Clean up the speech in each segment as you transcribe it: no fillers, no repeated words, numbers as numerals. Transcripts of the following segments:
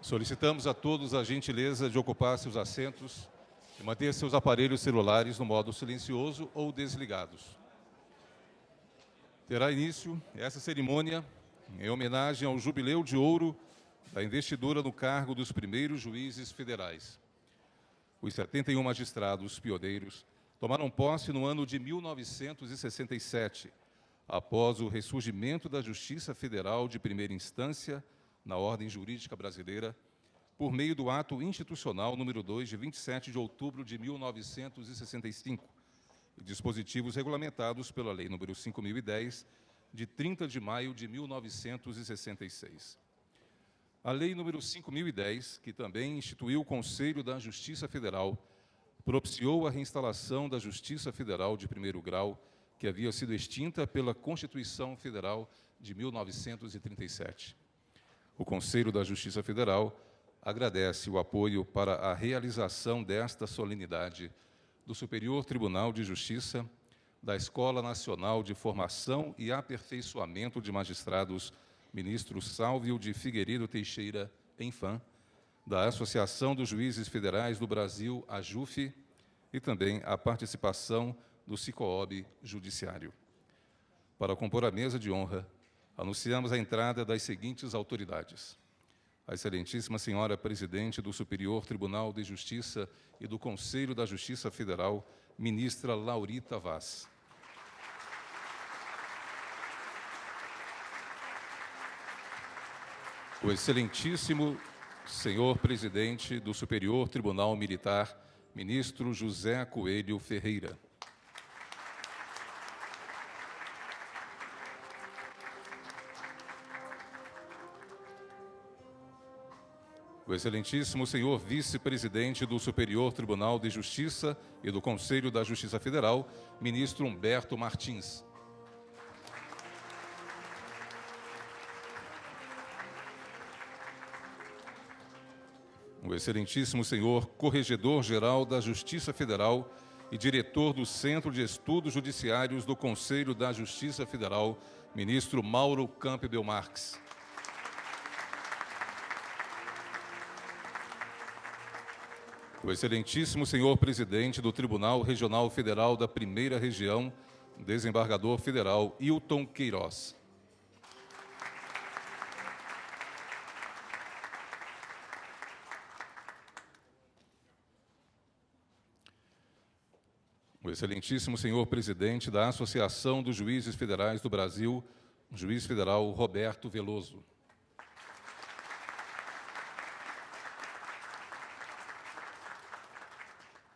Solicitamos a todos a gentileza de ocupar seus assentos e manter seus aparelhos celulares no modo silencioso ou desligados. Terá início essa cerimônia em homenagem ao Jubileu de Ouro da investidura no cargo dos primeiros juízes federais. Os 71 magistrados pioneiros tomaram posse no ano de 1967, após o ressurgimento da Justiça Federal de primeira instância na ordem jurídica brasileira, por meio do ato institucional número 2, de 27 de outubro de 1965, e dispositivos regulamentados pela Lei número 5.010, de 30 de maio de 1966. A Lei número 5.010, que também instituiu o Conselho da Justiça Federal, propiciou a reinstalação da Justiça Federal de primeiro grau, que havia sido extinta pela Constituição Federal de 1937. O Conselho da Justiça Federal agradece o apoio para a realização desta solenidade do Superior Tribunal de Justiça, da Escola Nacional de Formação e Aperfeiçoamento de Magistrados, ministro Sálvio de Figueiredo Teixeira, ENFAM, da Associação dos Juízes Federais do Brasil, AJUF, e também a participação do Sicob Judiciário. Para compor a mesa de honra, anunciamos a entrada das seguintes autoridades: a Excelentíssima Senhora Presidente do Superior Tribunal de Justiça e do Conselho da Justiça Federal, ministra Laurita Vaz. O Excelentíssimo Senhor Presidente do Superior Tribunal Militar, ministro José Coelho Ferreira. O Excelentíssimo Senhor Vice-Presidente do Superior Tribunal de Justiça e do Conselho da Justiça Federal, ministro Humberto Martins. O Excelentíssimo Senhor Corregedor-Geral da Justiça Federal e diretor do Centro de Estudos Judiciários do Conselho da Justiça Federal, ministro Mauro Campbell Marques. O Excelentíssimo Senhor Presidente do Tribunal Regional Federal da Primeira Região, desembargador federal Hilton Queiroz. O Excelentíssimo Senhor Presidente da Associação dos Juízes Federais do Brasil, Juiz Federal Roberto Veloso.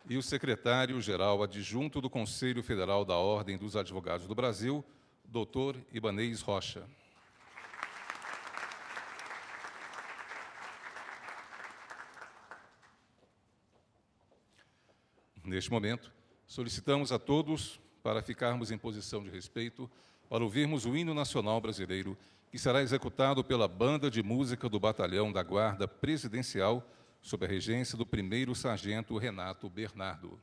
E o secretário-geral adjunto do Conselho Federal da Ordem dos Advogados do Brasil, doutor Ibanez Rocha. Neste momento, solicitamos a todos para ficarmos em posição de respeito para ouvirmos o hino nacional brasileiro, que será executado pela Banda de Música do Batalhão da Guarda Presidencial, sob a regência do 1º Sargento Renato Bernardo.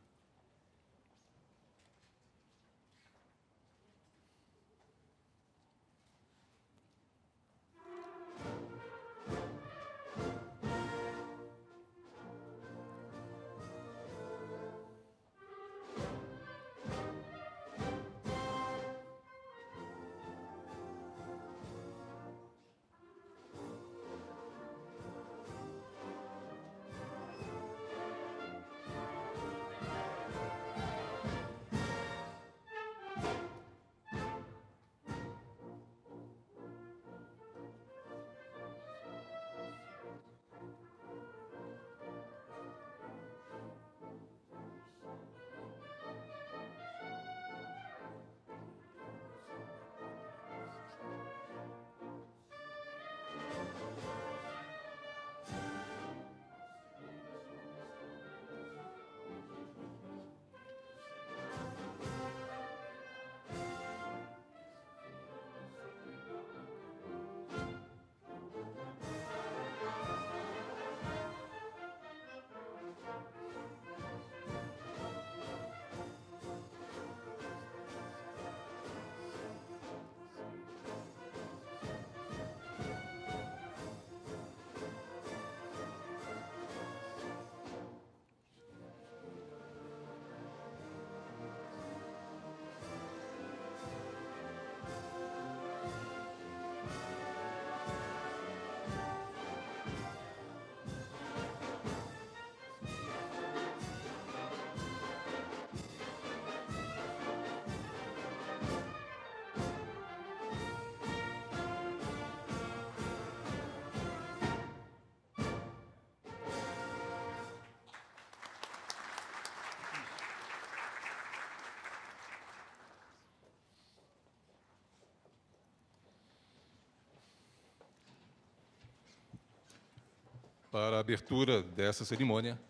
Para a abertura dessa cerimônia,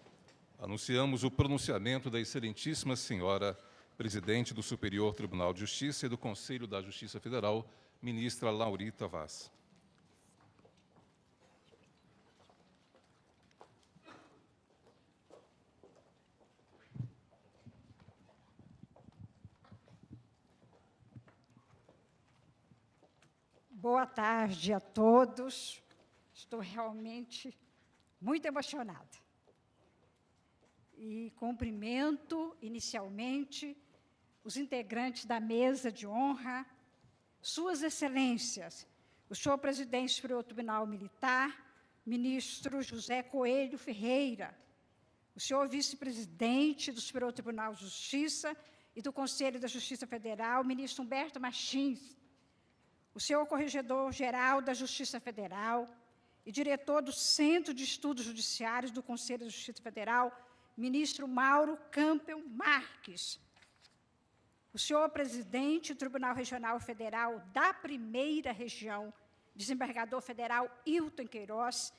anunciamos o pronunciamento da Excelentíssima Senhora Presidente do Superior Tribunal de Justiça e do Conselho da Justiça Federal, ministra Laurita Vaz. Boa tarde a todos. Estou realmente muito emocionada. E cumprimento, inicialmente, os integrantes da mesa de honra, Suas Excelências, o senhor Presidente do Superior Tribunal Militar, ministro José Coelho Ferreira, o senhor Vice-Presidente do Superior Tribunal de Justiça e do Conselho da Justiça Federal, ministro Humberto Martins, o senhor Corregedor-Geral da Justiça Federal e diretor do Centro de Estudos Judiciários do Conselho da Justiça Federal, ministro Mauro Campbell Marques, o senhor Presidente do Tribunal Regional Federal da Primeira Região, desembargador federal Hilton Queiroz,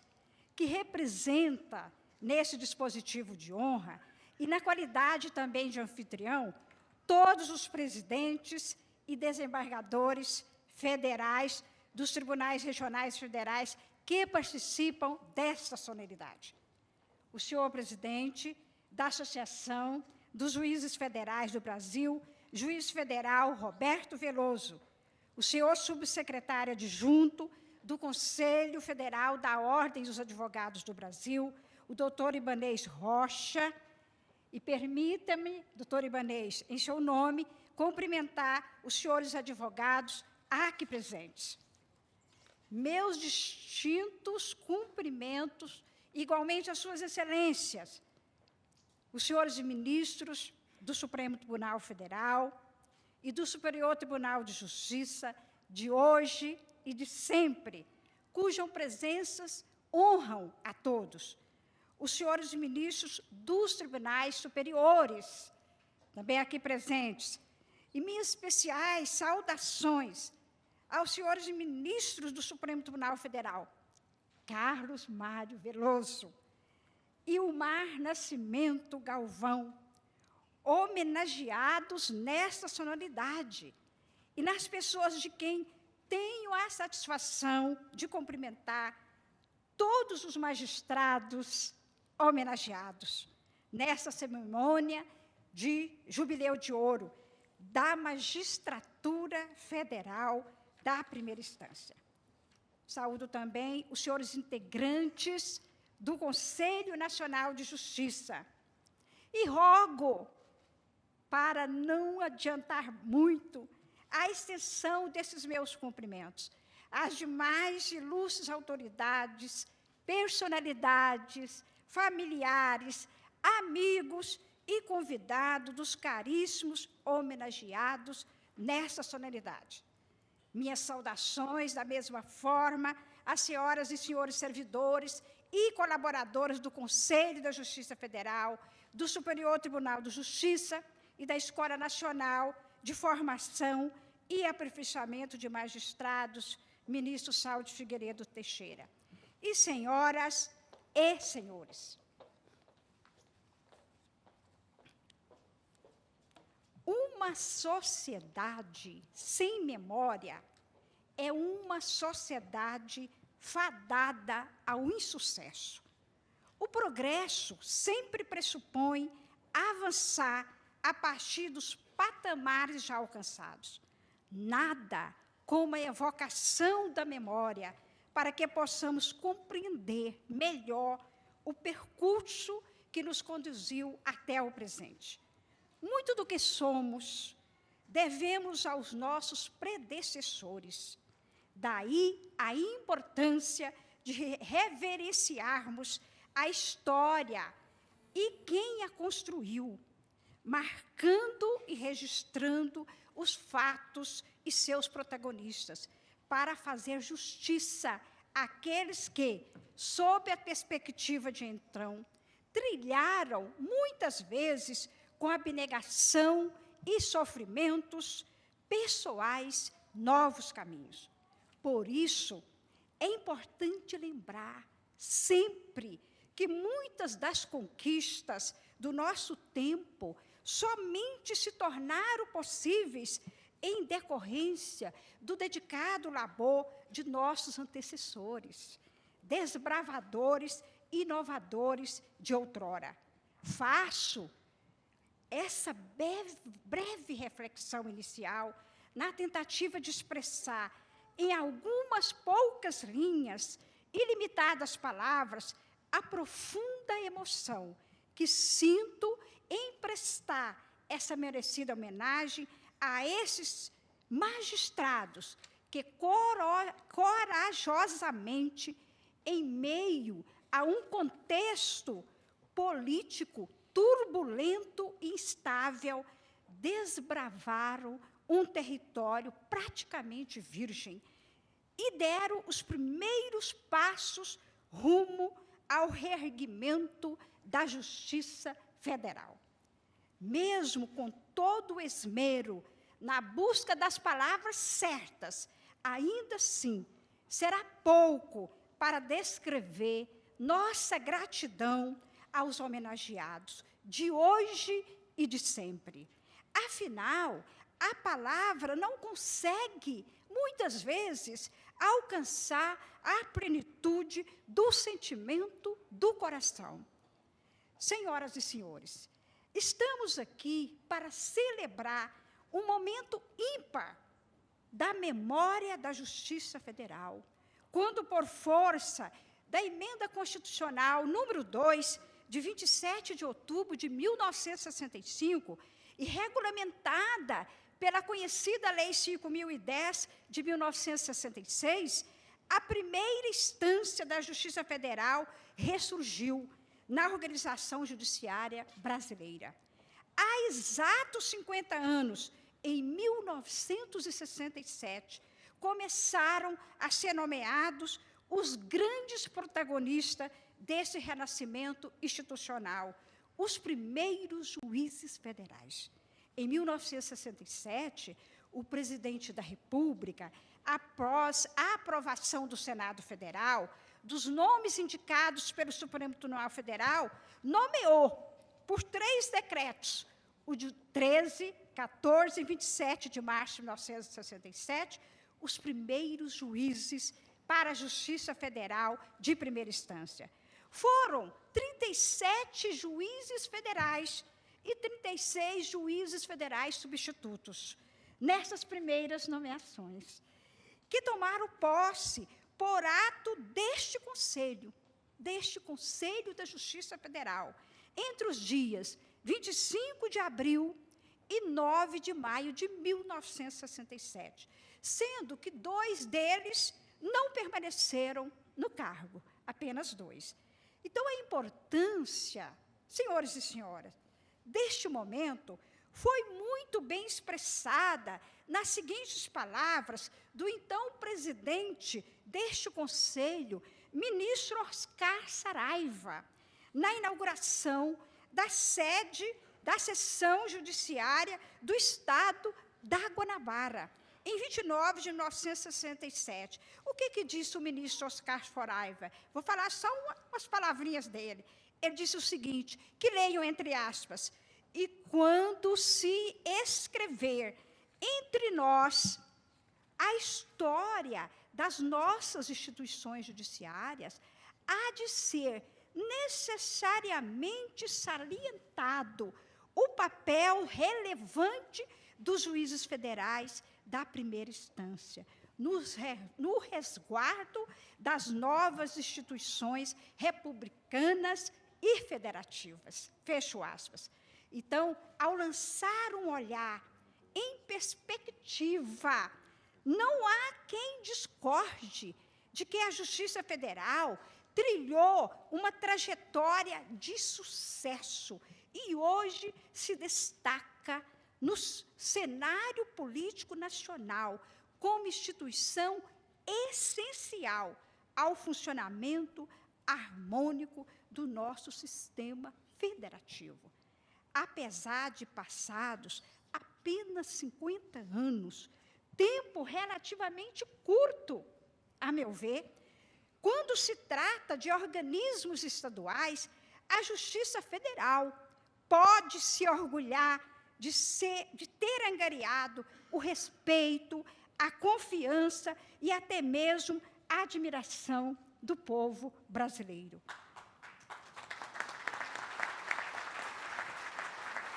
que representa, nesse dispositivo de honra, e na qualidade também de anfitrião, todos os presidentes e desembargadores federais dos tribunais regionais federais que participam desta solenidade. O senhor presidente da Associação dos Juízes Federais do Brasil, juiz federal Roberto Veloso, o senhor subsecretário adjunto do Conselho Federal da Ordem dos Advogados do Brasil, o doutor Ibanez Rocha, e permita-me, doutor Ibanez, em seu nome, cumprimentar os senhores advogados aqui presentes. Meus distintos cumprimentos, igualmente às suas excelências, os senhores ministros do Supremo Tribunal Federal e do Superior Tribunal de Justiça de hoje e de sempre, cujas presenças honram a todos. Os senhores ministros dos tribunais superiores, também aqui presentes, e minhas especiais saudações aos senhores ministros do Supremo Tribunal Federal, Carlos Mário Veloso e Ilmar Nascimento Galvão, homenageados nesta solenidade, e nas pessoas de quem tenho a satisfação de cumprimentar todos os magistrados homenageados nesta cerimônia de Jubileu de Ouro da Magistratura Federal da Primeira Instância. Saúdo também os senhores integrantes do Conselho Nacional de Justiça e rogo, para não adiantar muito, a extensão desses meus cumprimentos às demais ilustres autoridades, personalidades, familiares, amigos e convidados dos caríssimos homenageados nesta solenidade. Minhas saudações, da mesma forma, às senhoras e senhores servidores e colaboradores do Conselho da Justiça Federal, do Superior Tribunal de Justiça e da Escola Nacional de Formação e Aperfeiçoamento de Magistrados, ministro Saulo Figueiredo Teixeira. E senhoras e senhores, uma sociedade sem memória é uma sociedade fadada ao insucesso. O progresso sempre pressupõe avançar a partir dos patamares já alcançados. Nada como a evocação da memória para que possamos compreender melhor o percurso que nos conduziu até o presente. Muito do que somos devemos aos nossos predecessores. Daí a importância de reverenciarmos a história e quem a construiu, marcando e registrando os fatos e seus protagonistas, para fazer justiça àqueles que, sob a perspectiva de então, trilharam, muitas vezes, com abnegação e sofrimentos pessoais, novos caminhos. Por isso, é importante lembrar sempre que muitas das conquistas do nosso tempo somente se tornaram possíveis em decorrência do dedicado labor de nossos antecessores, desbravadores e inovadores de outrora. Faço essa breve reflexão inicial na tentativa de expressar, em algumas poucas linhas e limitadas palavras, a profunda emoção que sinto em prestar essa merecida homenagem a esses magistrados que corajosamente, em meio a um contexto político turbulento e instável, desbravaram um território praticamente virgem e deram os primeiros passos rumo ao reerguimento da Justiça Federal. Mesmo com todo o esmero na busca das palavras certas, ainda assim, será pouco para descrever nossa gratidão aos homenageados de hoje e de sempre. Afinal, a palavra não consegue, muitas vezes, alcançar a plenitude do sentimento do coração. Senhoras e senhores, estamos aqui para celebrar um momento ímpar da memória da Justiça Federal, quando, por força da Emenda Constitucional número 2, de 27 de outubro de 1965, e regulamentada pela conhecida Lei 5.010, de 1966, a primeira instância da Justiça Federal ressurgiu na organização judiciária brasileira. Há exatos 50 anos, em 1967, começaram a ser nomeados os grandes protagonistas desse renascimento institucional, os primeiros juízes federais. Em 1967, o presidente da República, após a aprovação do Senado Federal, dos nomes indicados pelo Supremo Tribunal Federal, nomeou, por 3 decretos, o de 13, 14 e 27 de março de 1967, os primeiros juízes para a Justiça Federal de primeira instância. Foram 37 juízes federais e 36 juízes federais substitutos, nessas primeiras nomeações, que tomaram posse por ato deste Conselho da Justiça Federal, entre os dias 25 de abril e 9 de maio de 1967, sendo que 2 deles não permaneceram no cargo, apenas 2. Então, a importância, senhores e senhoras, deste momento foi muito bem expressada nas seguintes palavras do então presidente deste Conselho, ministro Oscar Saraiva, na inauguração da sede da Seção Judiciária do Estado da Guanabara, em 29 de 1967. O que disse o ministro Oscar Saraiva? Vou falar só umas palavrinhas dele. Ele disse o seguinte, que leiam entre aspas, e quando se escrever entre nós a história das nossas instituições judiciárias, há de ser necessariamente salientado o papel relevante dos juízes federais da primeira instância, no resguardo das novas instituições republicanas e federativas. Fecho aspas. Então, ao lançar um olhar em perspectiva, não há quem discorde de que a Justiça Federal trilhou uma trajetória de sucesso e hoje se destaca no cenário político nacional como instituição essencial ao funcionamento harmônico do nosso sistema federativo. Apesar de passados apenas 50 anos, tempo relativamente curto, a meu ver, Quando se trata de organismos estaduais, a Justiça Federal pode se orgulhar de ter angariado o respeito, a confiança e até mesmo a admiração do povo brasileiro.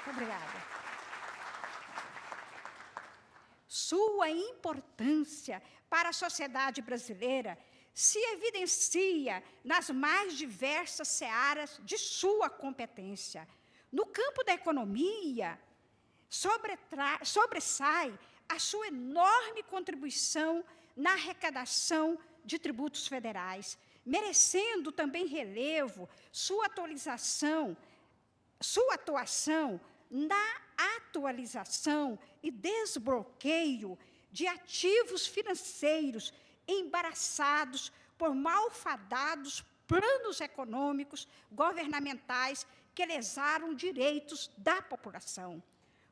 Muito obrigada. Sua importância para a sociedade brasileira se evidencia nas mais diversas searas de sua competência. No campo da economia, sobressai a sua enorme contribuição na arrecadação de tributos federais, merecendo também relevo sua atuação na atualização e desbloqueio de ativos financeiros embaraçados por malfadados planos econômicos governamentais que lesaram direitos da população.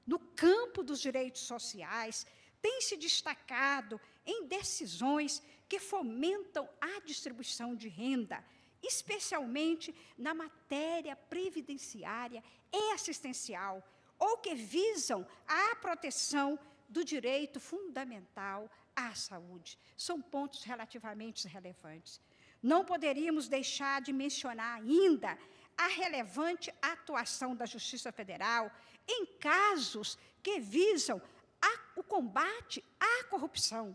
No campo dos direitos sociais, tem se destacado em decisões que fomentam a distribuição de renda, especialmente na matéria previdenciária e assistencial, ou que visam a proteção do direito fundamental à saúde. São pontos relativamente relevantes. Não poderíamos deixar de mencionar ainda a relevante atuação da Justiça Federal em casos que visam o combate à corrupção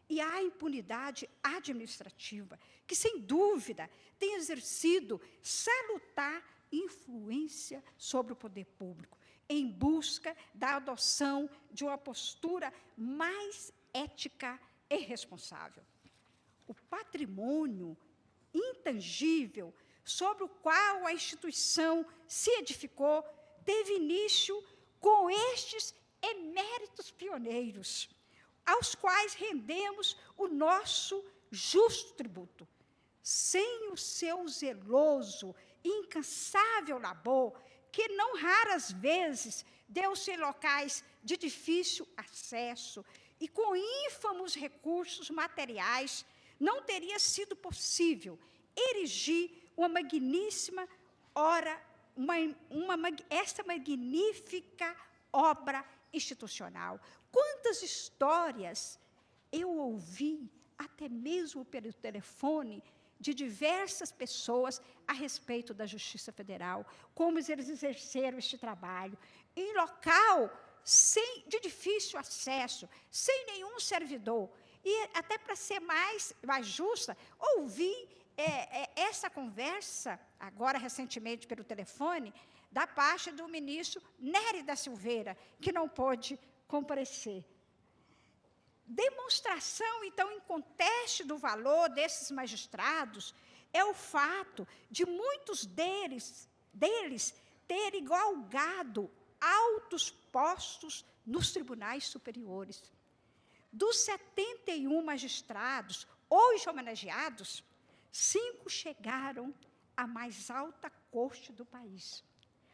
e à impunidade administrativa, que, sem dúvida, tem exercido salutar influência sobre o poder público, em busca da adoção de uma postura mais ética e responsável. O patrimônio intangível sobre o qual a instituição se edificou teve início com estes eméritos pioneiros, aos quais rendemos o nosso justo tributo. Sem o seu zeloso e incansável labor, que não raras vezes deu-se em locais de difícil acesso e com ínfimos recursos materiais, não teria sido possível erigir esta magnífica obra institucional. Quantas histórias eu ouvi, até mesmo pelo telefone, de diversas pessoas a respeito da Justiça Federal, como eles exerceram este trabalho, em local de difícil acesso, sem nenhum servidor. E, até para ser mais justa, ouvi essa conversa, agora recentemente pelo telefone, da parte do ministro Nery da Silveira, que não pôde comparecer. Demonstração, então, em conteste do valor desses magistrados, é o fato de muitos deles terem galgado altos postos nos tribunais superiores. Dos 71 magistrados hoje homenageados, 5 chegaram à mais alta corte do país,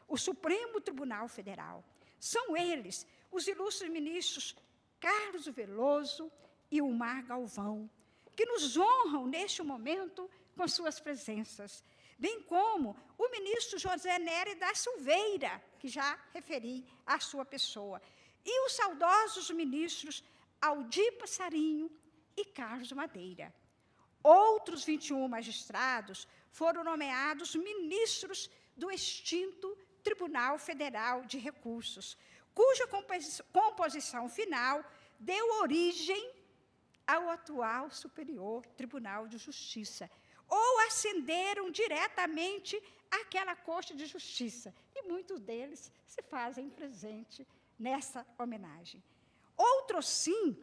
o Supremo Tribunal Federal. São eles os ilustres ministros Carlos Veloso e Omar Galvão, que nos honram neste momento com suas presenças, bem como o ministro José Nery da Silveira, que já referi à sua pessoa, e os saudosos ministros Aldir Passarinho e Carlos Madeira. Outros 21 magistrados foram nomeados ministros do extinto Tribunal Federal de Recursos, cuja composição final deu origem ao atual Superior Tribunal de Justiça, ou ascenderam diretamente àquela Corte de Justiça, e muitos deles se fazem presente nessa homenagem. Outros sim,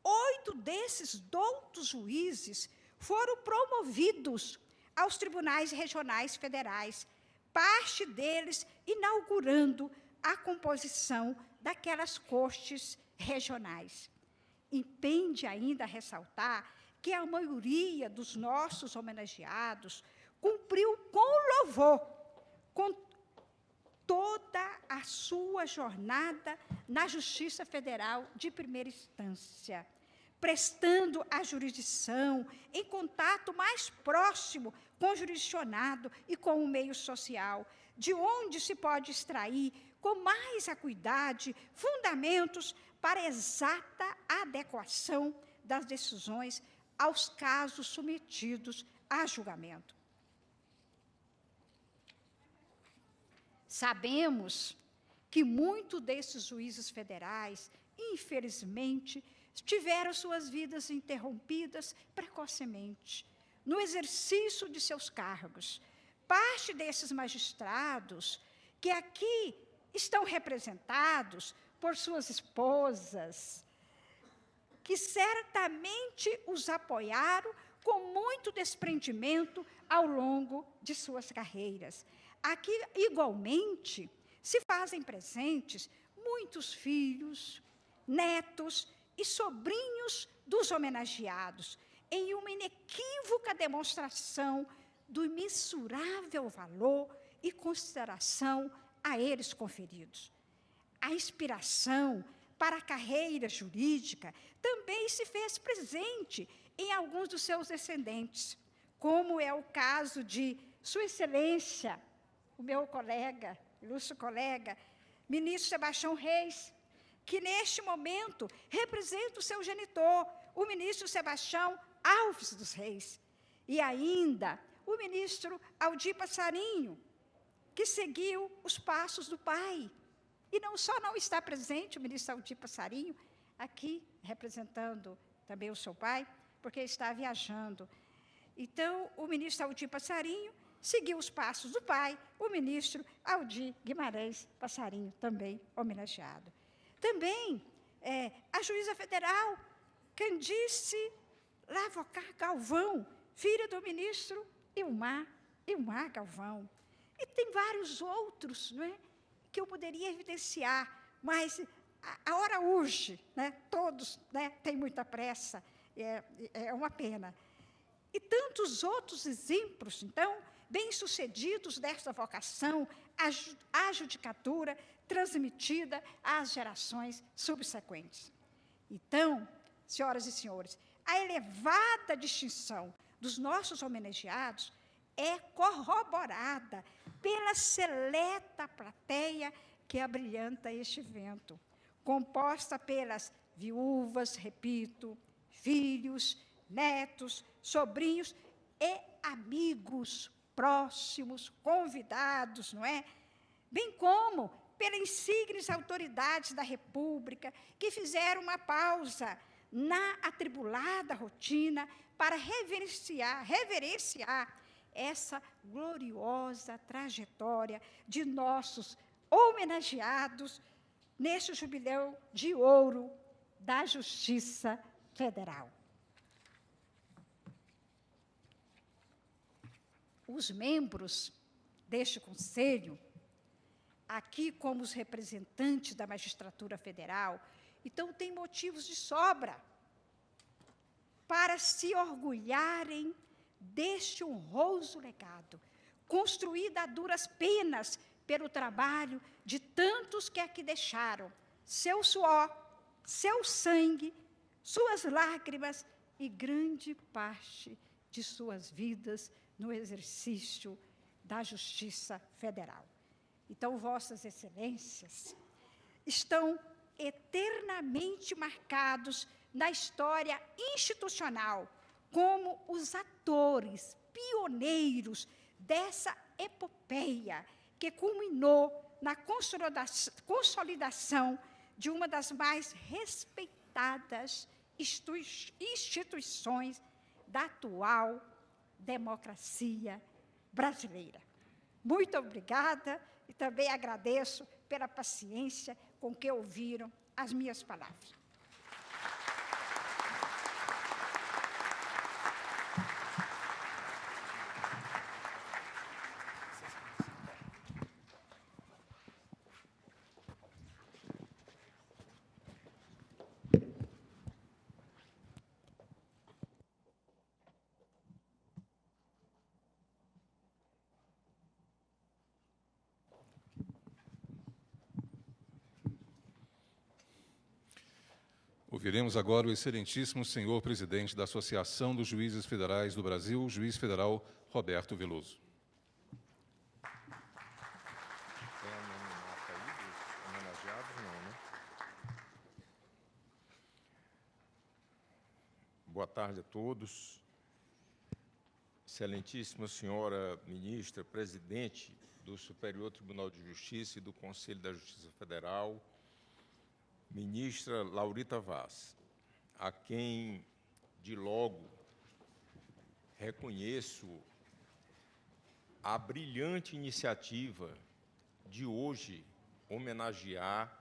8 desses doutos juízes foram promovidos aos tribunais regionais federais, parte deles inaugurando a composição daquelas cortes regionais. Impende ainda ressaltar que a maioria dos nossos homenageados cumpriu com louvor, com toda a sua jornada na Justiça Federal de primeira instância, prestando a jurisdição, em contato mais próximo com o jurisdicionado e com o meio social, de onde se pode extrair com mais acuidade fundamentos para exata adequação das decisões aos casos submetidos a julgamento. Sabemos que muitos desses juízes federais, infelizmente, tiveram suas vidas interrompidas precocemente, no exercício de seus cargos. Parte desses magistrados, que aqui estão representados por suas esposas, que certamente os apoiaram com muito desprendimento ao longo de suas carreiras. Aqui, igualmente, se fazem presentes muitos filhos, netos e sobrinhos dos homenageados, em uma inequívoca demonstração do imensurável valor e consideração a eles conferidos. A inspiração para a carreira jurídica também se fez presente em alguns dos seus descendentes, como é o caso de Sua Excelência, o meu colega, ilustre colega, ministro Sebastião Reis, que neste momento representa o seu genitor, o ministro Sebastião Alves dos Reis, e ainda o ministro Aldir Passarinho, que seguiu os passos do pai. E não só não está presente o ministro Aldir Passarinho, aqui representando também o seu pai, porque está viajando. Então, o ministro Aldir Passarinho seguiu os passos do pai, o ministro Aldir Guimarães Passarinho, também homenageado. Também a juíza federal Candice Lavocar Galvão, filha do ministro Ilmar Galvão. E tem vários outros, não é, que eu poderia evidenciar, mas a hora urge, né? Todos, né, têm muita pressa, é uma pena. E tantos outros exemplos, então, bem-sucedidos desta vocação, a judicatura transmitida às gerações subsequentes. Então, senhoras e senhores, a elevada distinção dos nossos homenageados é corroborada pela seleta plateia que abrilhanta este evento, composta pelas viúvas, repito, filhos, netos, sobrinhos e amigos próximos, convidados, não é? Bem como pelas insígnias autoridades da República, que fizeram uma pausa na atribulada rotina para reverenciar essa gloriosa trajetória de nossos homenageados neste jubileu de ouro da Justiça Federal. Os membros deste conselho, aqui como os representantes da magistratura federal, então têm motivos de sobra para se orgulharem deste honroso legado, construído a duras penas pelo trabalho de tantos que aqui deixaram seu suor, seu sangue, suas lágrimas e grande parte de suas vidas no exercício da Justiça Federal. Então, vossas excelências estão eternamente marcados na história institucional como os atores pioneiros dessa epopeia que culminou na consolidação de uma das mais respeitadas instituições da atual democracia brasileira. Muito obrigada e também agradeço pela paciência com que ouviram as minhas palavras. Ouviremos agora o excelentíssimo senhor presidente da Associação dos Juízes Federais do Brasil, juiz federal Roberto Veloso. Tem a nominata aí dos homenageados? Não, né? Boa tarde a todos. Excelentíssima senhora ministra, presidente do Superior Tribunal de Justiça e do Conselho da Justiça Federal, ministra Laurita Vaz, a quem de logo reconheço a brilhante iniciativa de hoje homenagear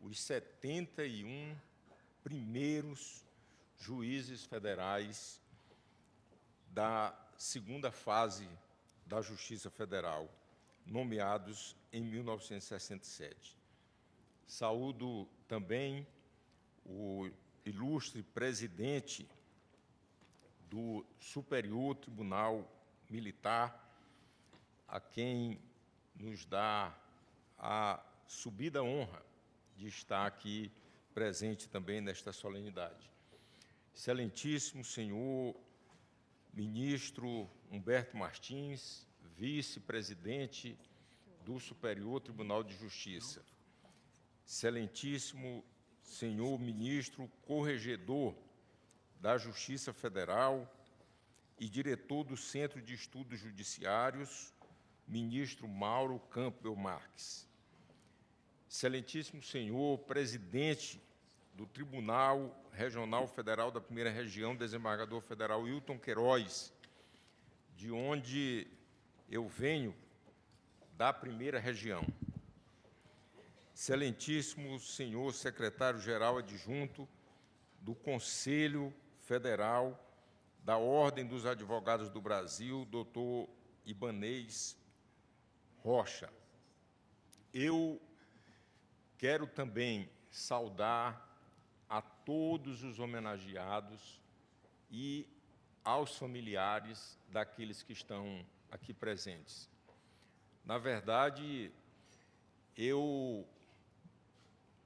os 71 primeiros juízes federais da segunda fase da Justiça Federal, nomeados em 1967. Saúdo também o ilustre presidente do Superior Tribunal Militar, a quem nos dá a subida honra de estar aqui presente também nesta solenidade. Excelentíssimo senhor ministro Humberto Martins, vice-presidente do Superior Tribunal de Justiça. Excelentíssimo senhor ministro corregedor da Justiça Federal e diretor do Centro de Estudos Judiciários, ministro Mauro Campbell Marques. Excelentíssimo senhor presidente do Tribunal Regional Federal da Primeira Região, desembargador federal Hilton Queiroz, de onde eu venho, da Primeira Região. Excelentíssimo senhor secretário-geral adjunto do Conselho Federal da Ordem dos Advogados do Brasil, doutor Ibanez Rocha. Eu quero também saudar a todos os homenageados e aos familiares daqueles que estão aqui presentes. Na verdade, eu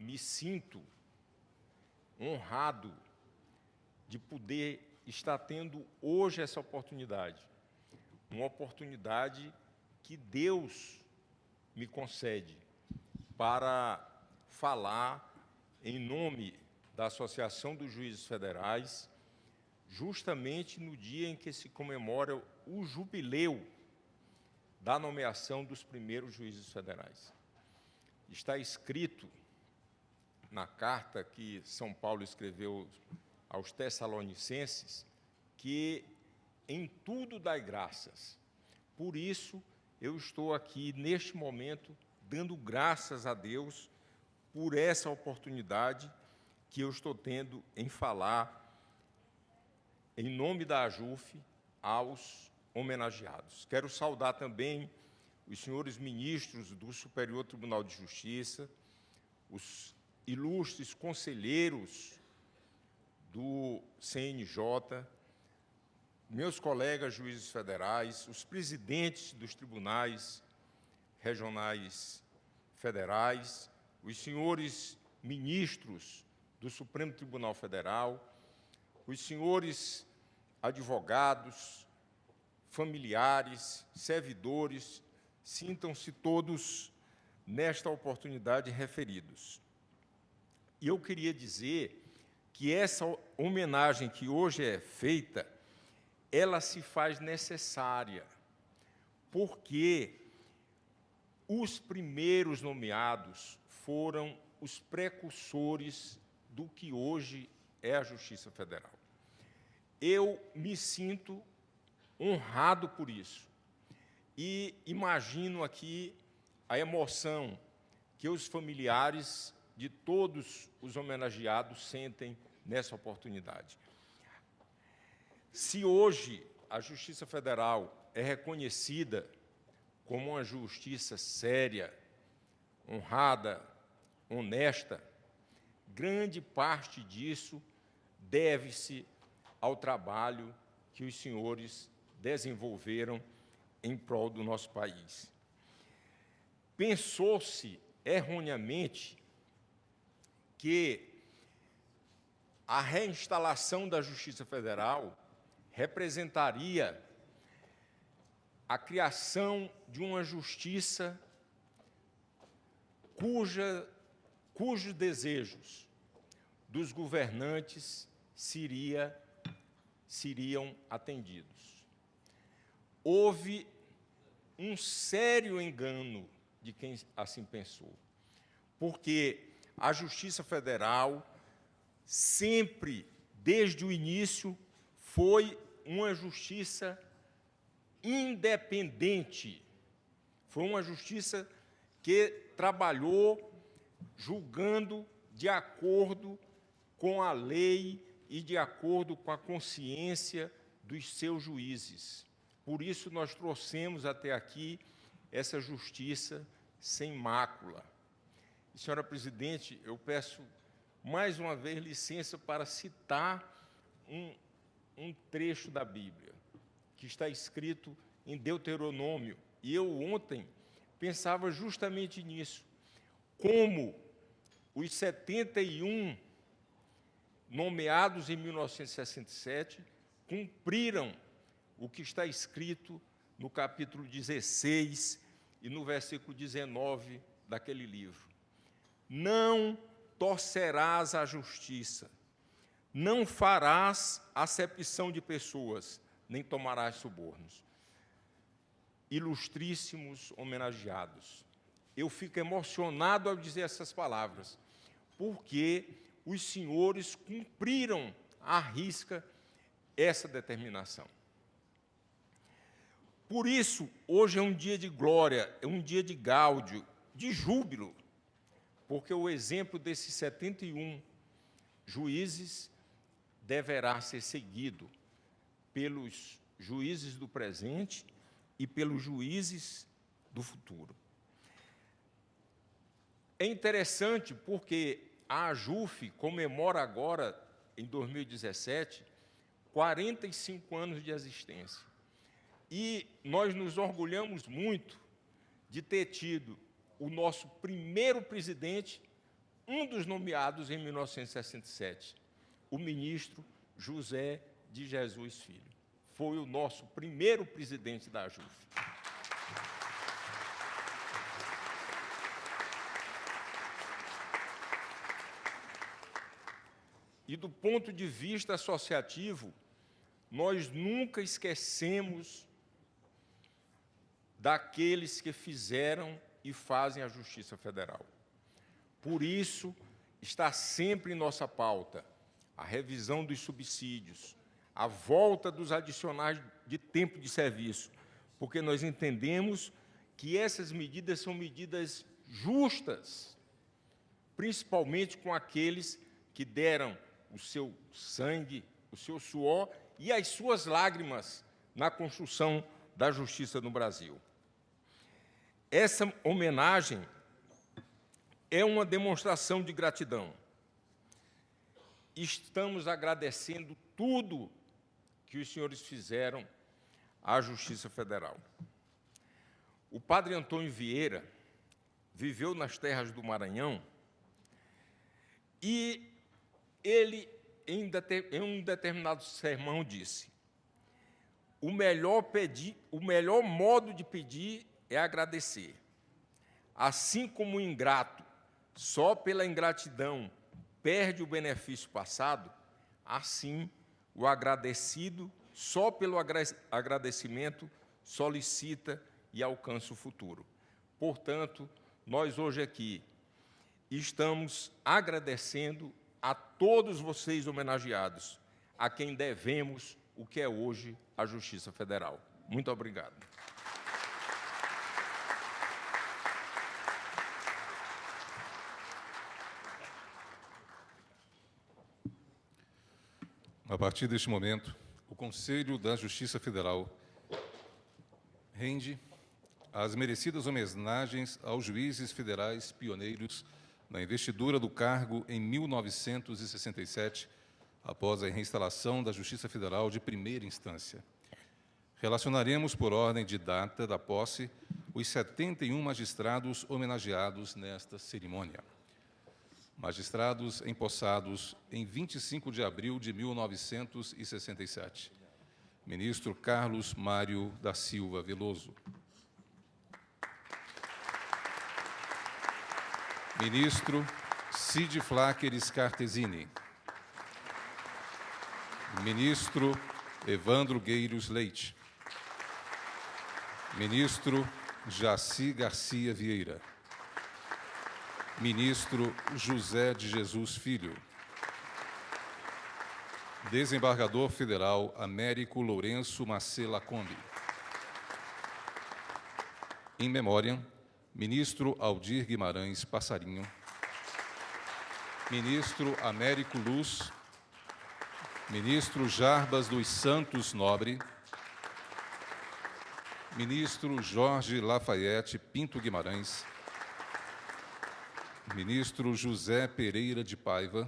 me sinto honrado de poder estar tendo hoje essa oportunidade, uma oportunidade que Deus me concede para falar em nome da Associação dos Juízes Federais, justamente no dia em que se comemora o jubileu da nomeação dos primeiros juízes federais. Está escrito na carta que São Paulo escreveu aos Tessalonicenses que em tudo dai graças. Por isso, eu estou aqui, neste momento, dando graças a Deus por essa oportunidade que eu estou tendo em falar, em nome da AJUF, aos homenageados. Quero saudar também os senhores ministros do Superior Tribunal de Justiça, os ilustres conselheiros do CNJ, meus colegas juízes federais, os presidentes dos tribunais regionais federais, os senhores ministros do Supremo Tribunal Federal, os senhores advogados, familiares, servidores, sintam-se todos, nesta oportunidade, referidos. E eu queria dizer que essa homenagem que hoje é feita, ela se faz necessária, porque os primeiros nomeados foram os precursores do que hoje é a Justiça Federal. Eu me sinto honrado por isso e imagino aqui a emoção que os familiares de todos os homenageados sentem nessa oportunidade. Se hoje a Justiça Federal é reconhecida como uma justiça séria, honrada, honesta, grande parte disso deve-se ao trabalho que os senhores desenvolveram em prol do nosso país. Pensou-se erroneamente que a reinstalação da Justiça Federal representaria a criação de uma justiça cujos desejos dos governantes seriam atendidos. Houve um sério engano de quem assim pensou, porque a Justiça Federal sempre, desde o início, foi uma justiça independente, foi uma justiça que trabalhou julgando de acordo com a lei e de acordo com a consciência dos seus juízes. Por isso, nós trouxemos até aqui essa justiça sem mácula. E, senhora presidente, eu peço mais uma vez licença para citar um trecho da Bíblia, que está escrito em Deuteronômio. E eu ontem pensava justamente nisso, como os 71 nomeados em 1967 cumpriram o que está escrito no capítulo 16 e no versículo 19 daquele livro. Não torcerás a justiça, não farás acepção de pessoas, nem tomarás subornos. Ilustríssimos homenageados, eu fico emocionado ao dizer essas palavras, porque os senhores cumpriram à risca essa determinação. Por isso, hoje é um dia de glória, é um dia de gáudio, de júbilo, porque o exemplo desses 71 juízes deverá ser seguido pelos juízes do presente e pelos juízes do futuro. É interessante porque a AJUF comemora agora, em 2017, 45 anos de existência. E nós nos orgulhamos muito de ter tido o nosso primeiro presidente, um dos nomeados em 1967, o ministro José de Jesus Filho. Foi o nosso primeiro presidente da AJUF. E do ponto de vista associativo, nós nunca esquecemos daqueles que fizeram e fazem a Justiça Federal. Por isso, está sempre em nossa pauta a revisão dos subsídios, a volta dos adicionais de tempo de serviço, porque nós entendemos que essas medidas são medidas justas, principalmente com aqueles que deram o seu sangue, o seu suor e as suas lágrimas na construção da justiça no Brasil. Essa homenagem é uma demonstração de gratidão. Estamos agradecendo tudo que os senhores fizeram à Justiça Federal. O padre Antônio Vieira viveu nas terras do Maranhão e ele, em um determinado sermão, disse: o melhor modo de pedir é agradecer. Assim como o ingrato, só pela ingratidão, perde o benefício passado, assim, o agradecido, só pelo agradecimento, solicita e alcança o futuro. Portanto, nós hoje aqui estamos agradecendo a todos vocês homenageados, a quem devemos o que é hoje a Justiça Federal. Muito obrigado. A partir deste momento, o Conselho da Justiça Federal rende as merecidas homenagens aos juízes federais pioneiros na investidura do cargo em 1967, após a reinstalação da Justiça Federal de primeira instância. Relacionaremos, por ordem de data da posse, os 71 magistrados homenageados nesta cerimônia. Magistrados empossados em 25 de abril de 1967. Ministro Carlos Mário da Silva Veloso. Ministro Cid Flacker Scartesini. Ministro Evandro Gueiros Leite. Ministro Jaci Garcia Vieira. Ministro José de Jesus Filho. Desembargador Federal Américo Lourenço Macê Lacombe. In memoriam, Ministro Aldir Guimarães Passarinho. Ministro Américo Luz. Ministro Jarbas dos Santos Nobre. Ministro Jorge Lafayette Pinto Guimarães. Ministro José Pereira de Paiva.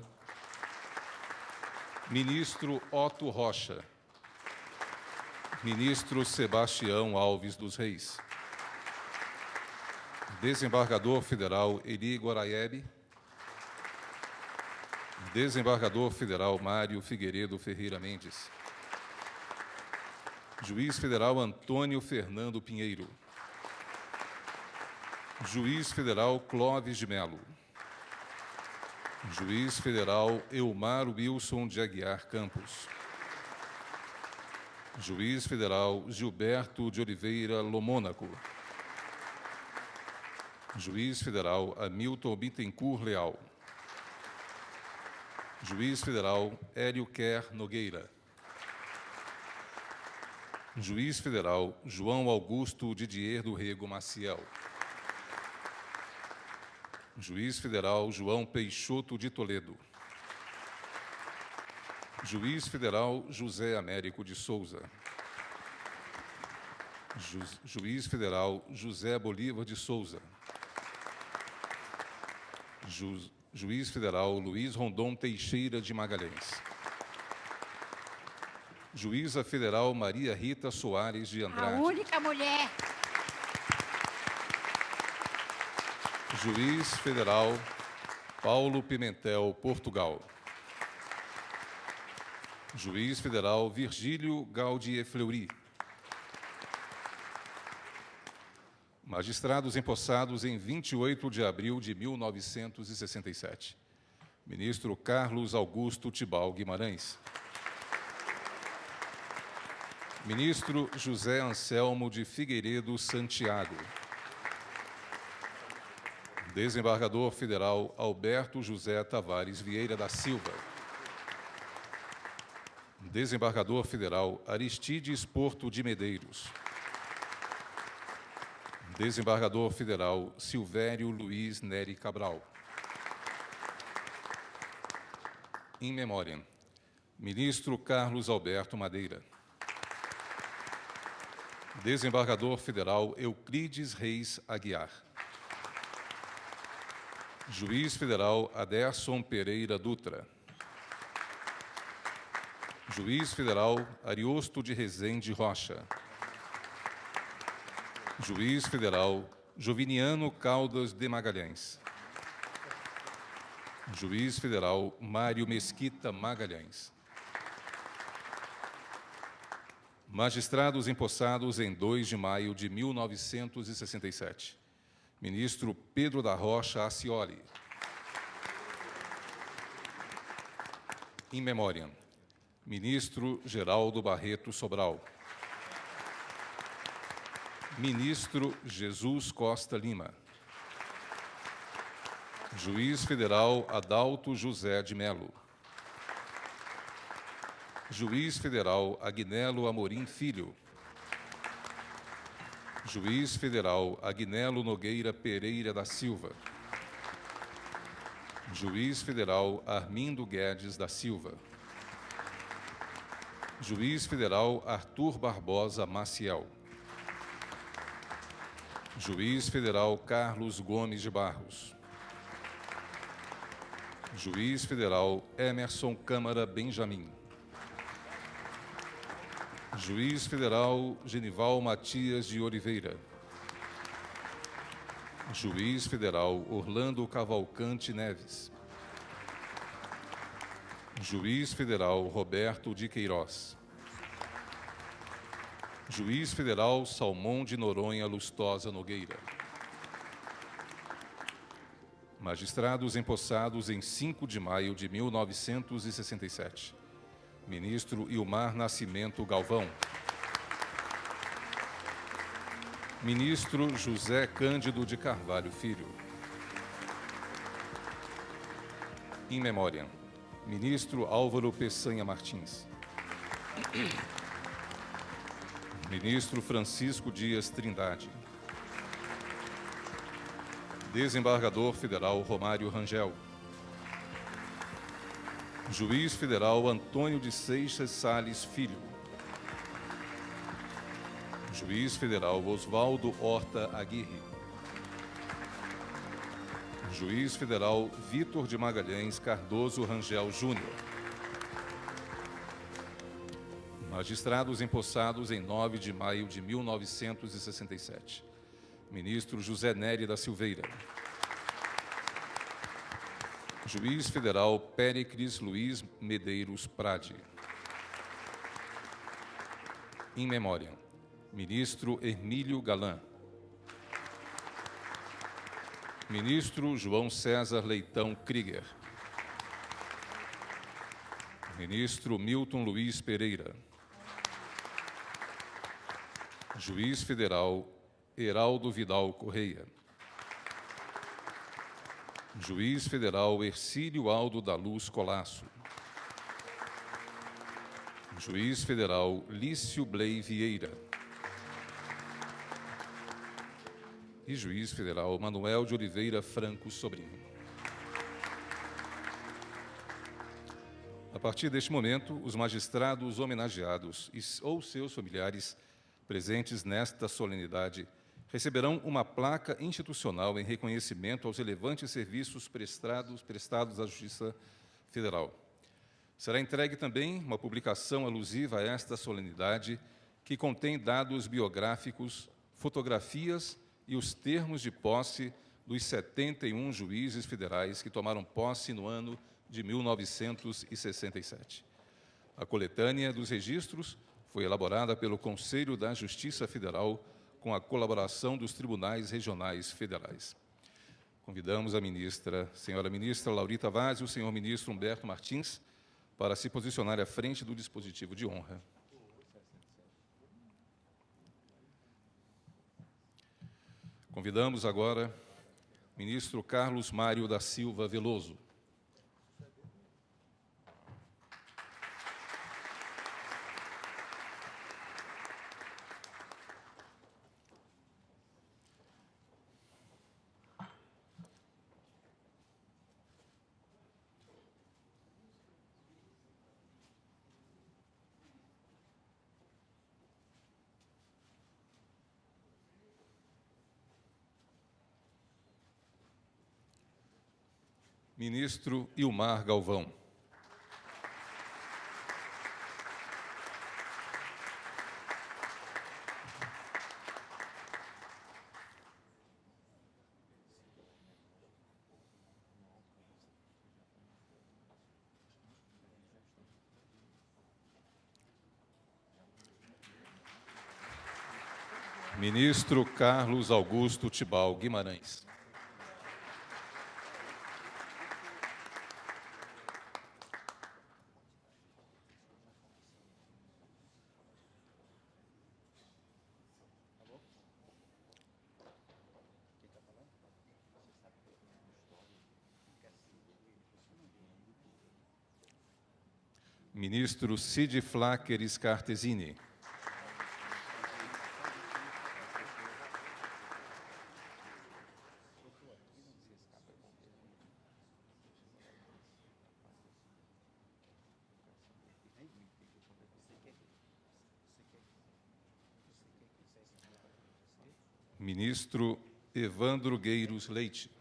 Ministro Otto Rocha. Ministro Sebastião Alves dos Reis. Desembargador Federal Eli Guaraiebi. Desembargador Federal Mário Figueiredo Ferreira Mendes. Juiz Federal Antônio Fernando Pinheiro. Juiz Federal Clóvis de Melo. Juiz Federal Elmar Wilson de Aguiar Campos. Juiz Federal Gilberto de Oliveira Lomônaco. Juiz Federal Hamilton Bittencourt Leal. Juiz Federal Hélio Quer Nogueira. Juiz Federal João Augusto Didier do Rego Maciel. Juiz Federal João Peixoto de Toledo. Juiz Federal José Américo de Souza. Juiz Federal José Bolívar de Souza. Juiz Federal Luiz Rondon Teixeira de Magalhães. Juíza Federal Maria Rita Soares de Andrade. A única mulher. Juiz Federal Paulo Pimentel, Portugal. Juiz Federal Virgílio Gaudier Fleury. Magistrados empossados em 28 de abril de 1967. Ministro Carlos Augusto Tibau Guimarães. Ministro José Anselmo de Figueiredo Santiago. Desembargador Federal Alberto José Tavares Vieira da Silva. Desembargador Federal Aristides Porto de Medeiros. Desembargador Federal Silvério Luiz Neri Cabral. In memoriam, Ministro Carlos Alberto Madeira. Desembargador Federal Euclides Reis Aguiar. Juiz Federal Aderson Pereira Dutra. Juiz Federal Ariosto de Rezende Rocha. Juiz Federal Joviniano Caldas de Magalhães. Juiz Federal Mário Mesquita Magalhães. Magistrados empossados em 2 de maio de 1967. Ministro Pedro da Rocha Acioli. In memoriam, Ministro Geraldo Barreto Sobral. Ministro Jesus Costa Lima. Juiz Federal Adalto José de Melo. Juiz Federal Agnello Amorim Filho. Juiz Federal Agnello Nogueira Pereira da Silva. Juiz Federal Armindo Guedes da Silva. Juiz Federal Arthur Barbosa Maciel. Juiz Federal Carlos Gomes de Barros. Juiz Federal Emerson Câmara Benjamin. Juiz Federal Genival Matias de Oliveira. Juiz Federal Orlando Cavalcante Neves. Juiz Federal Roberto de Queiroz. Juiz Federal Salmão de Noronha Lustosa Nogueira. Magistrados empossados em 5 de maio de 1967. Ministro Ilmar Nascimento Galvão. Ministro José Cândido de Carvalho Filho. In memoriam. Ministro Álvaro Peçanha Martins. Ministro Francisco Dias Trindade. Desembargador Federal Romário Rangel. Juiz Federal Antônio de Seixas Sales Filho. Juiz Federal Oswaldo Horta Aguirre. Juiz Federal Vitor de Magalhães Cardoso Rangel Júnior. Magistrados empossados em 9 de maio de 1967. Ministro José Nery da Silveira. Juiz Federal Péricles Luiz Medeiros Prade. In memoriam. Ministro Hermílio Galan. Ministro João César Leitão Krieger. Ministro Milton Luiz Pereira. Juiz Federal Heraldo Vidal Correia. Juiz Federal Hercílio Aldo da Luz Colasso. Juiz Federal Lício Blei Vieira. E Juiz Federal Manuel de Oliveira Franco Sobrinho. A partir deste momento, os magistrados homenageados ou seus familiares presentes nesta solenidade receberão uma placa institucional em reconhecimento aos relevantes serviços prestados à Justiça Federal. Será entregue também uma publicação alusiva a esta solenidade que contém dados biográficos, fotografias e os termos de posse dos 71 juízes federais que tomaram posse no ano de 1967. A coletânea dos registros foi elaborada pelo Conselho da Justiça Federal com a colaboração dos tribunais regionais federais. Convidamos a senhora ministra Laurita Vaz e o senhor ministro Humberto Martins para se posicionar à frente do dispositivo de honra. Convidamos agora o ministro Carlos Mário da Silva Veloso. Ministro Ilmar Galvão. Ministro Carlos Augusto Tibau Guimarães. Ministro Cid Flacker Scartesini. Ministro Evandro Gueiros Leite.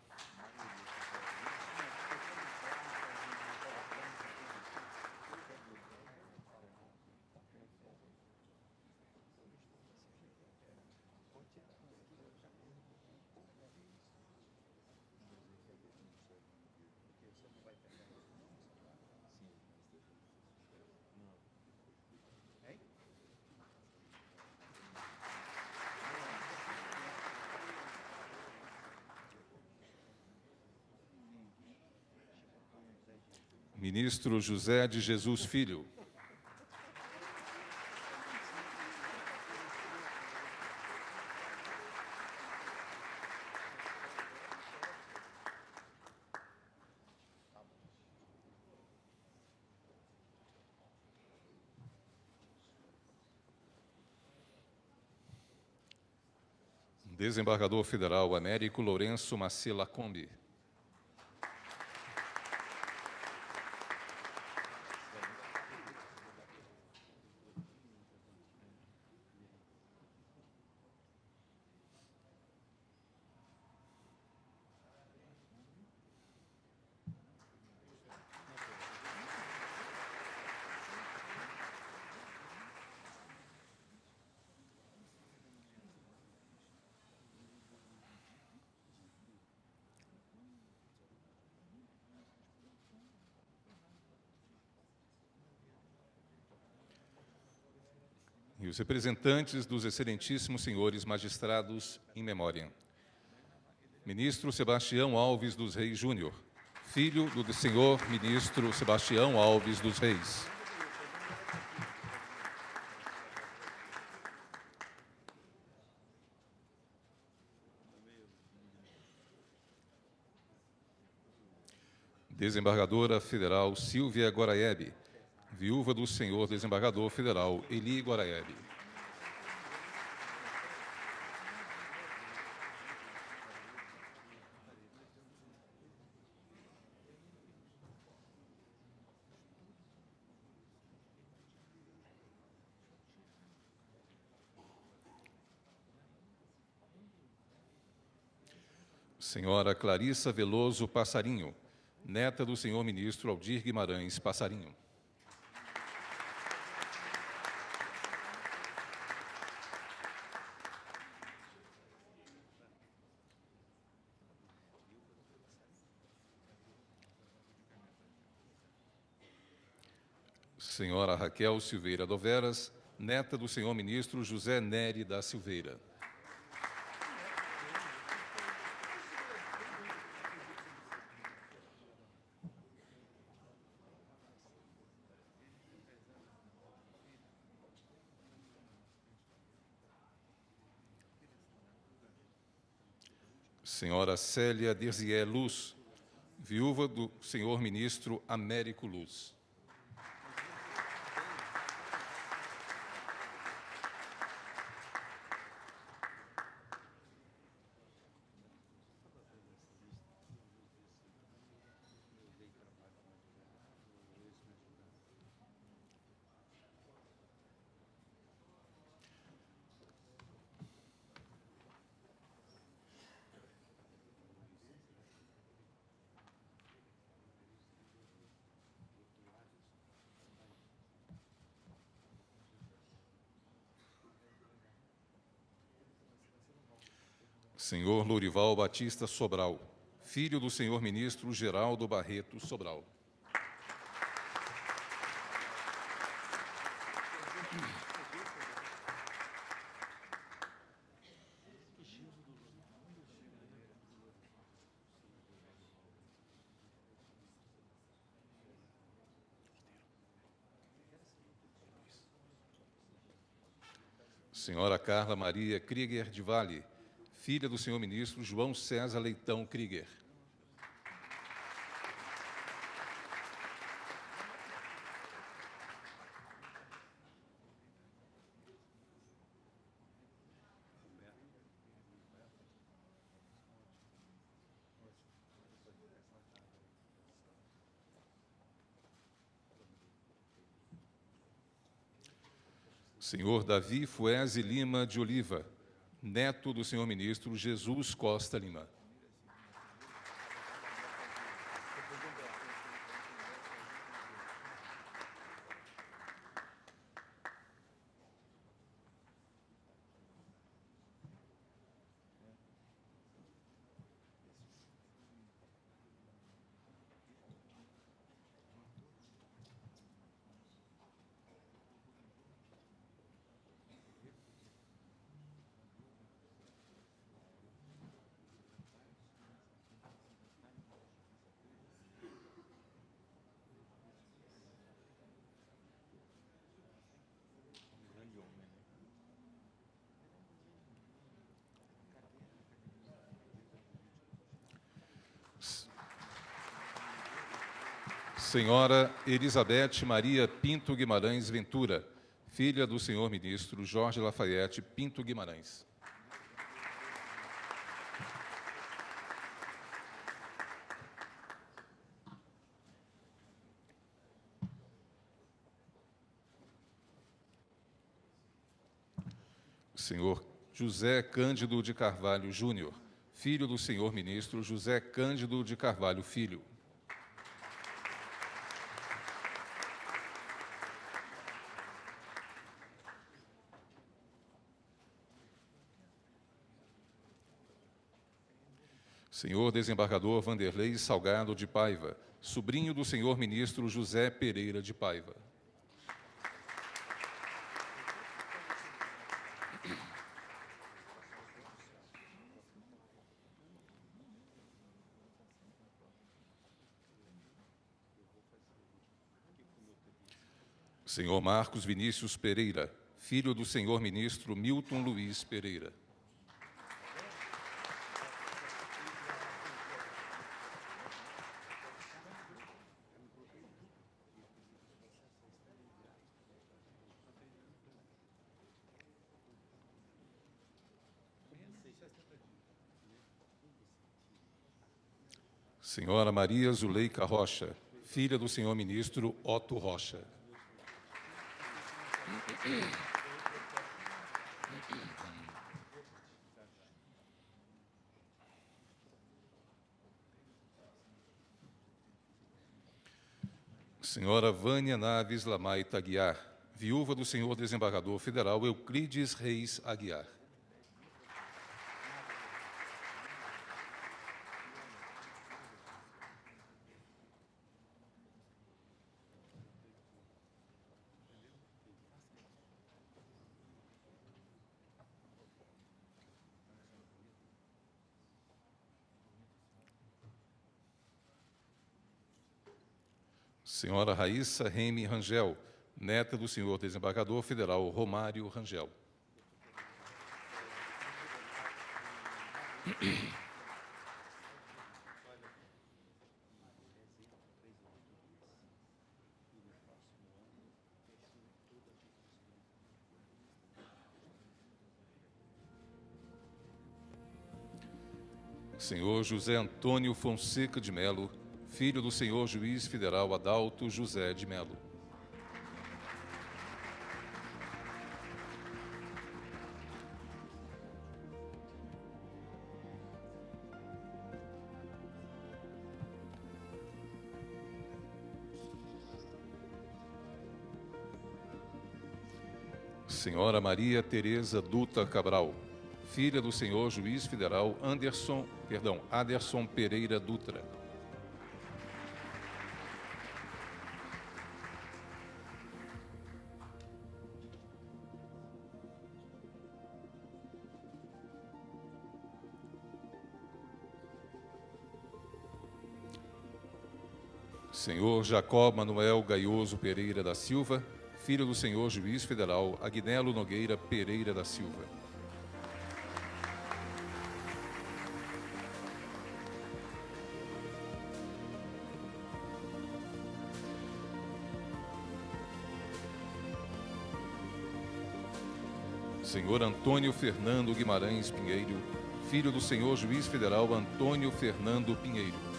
Ministro José de Jesus Filho. Desembargador Federal Américo Lourenço Maci Lacombe. E os representantes dos excelentíssimos senhores magistrados em memória. Ministro Sebastião Alves dos Reis Júnior, filho do senhor ministro Sebastião Alves dos Reis. Desembargadora Federal Silvia Goraebe, viúva do senhor desembargador federal Eli Goraebe. Senhora Clarissa Veloso Passarinho, neta do senhor ministro Aldir Guimarães Passarinho. Senhora Raquel Silveira Doveras, neta do senhor ministro José Nery da Silveira. Senhora Célia Derzier Luz, viúva do senhor ministro Américo Luz. Senhor Lourival Batista Sobral, filho do senhor ministro Geraldo Barreto Sobral. Senhora Carla Maria Krieger de Valle, filha do senhor ministro João César Leitão Krieger. Senhor Davi Fuese Lima de Oliva, neto do senhor ministro Jesus Costa Lima. Senhora Elizabeth Maria Pinto Guimarães Ventura, filha do senhor ministro Jorge Lafayette Pinto Guimarães. Senhor José Cândido de Carvalho Júnior, filho do senhor ministro José Cândido de Carvalho Filho. Senhor desembargador Vanderlei Salgado de Paiva, sobrinho do senhor ministro José Pereira de Paiva. Senhor Marcos Vinícius Pereira, filho do senhor ministro Milton Luiz Pereira. Senhora Maria Zuleika Rocha, filha do senhor ministro Otto Rocha. Senhora Vânia Naves Lamaita Aguiar, viúva do senhor desembargador federal Euclides Reis Aguiar. Senhora Raíssa Reme Rangel, neta do senhor desembargador federal Romário Rangel. Senhor José Antônio Fonseca de Melo, filho do senhor juiz federal Adalto José de Melo. Senhora Maria Tereza Duta Cabral, filha do senhor juiz federal Aderson Pereira Dutra. Senhor Jacob Manuel Gaioso Pereira da Silva, filho do senhor juiz federal Agnello Nogueira Pereira da Silva. Senhor Antônio Fernando Guimarães Pinheiro, filho do senhor juiz federal Antônio Fernando Pinheiro.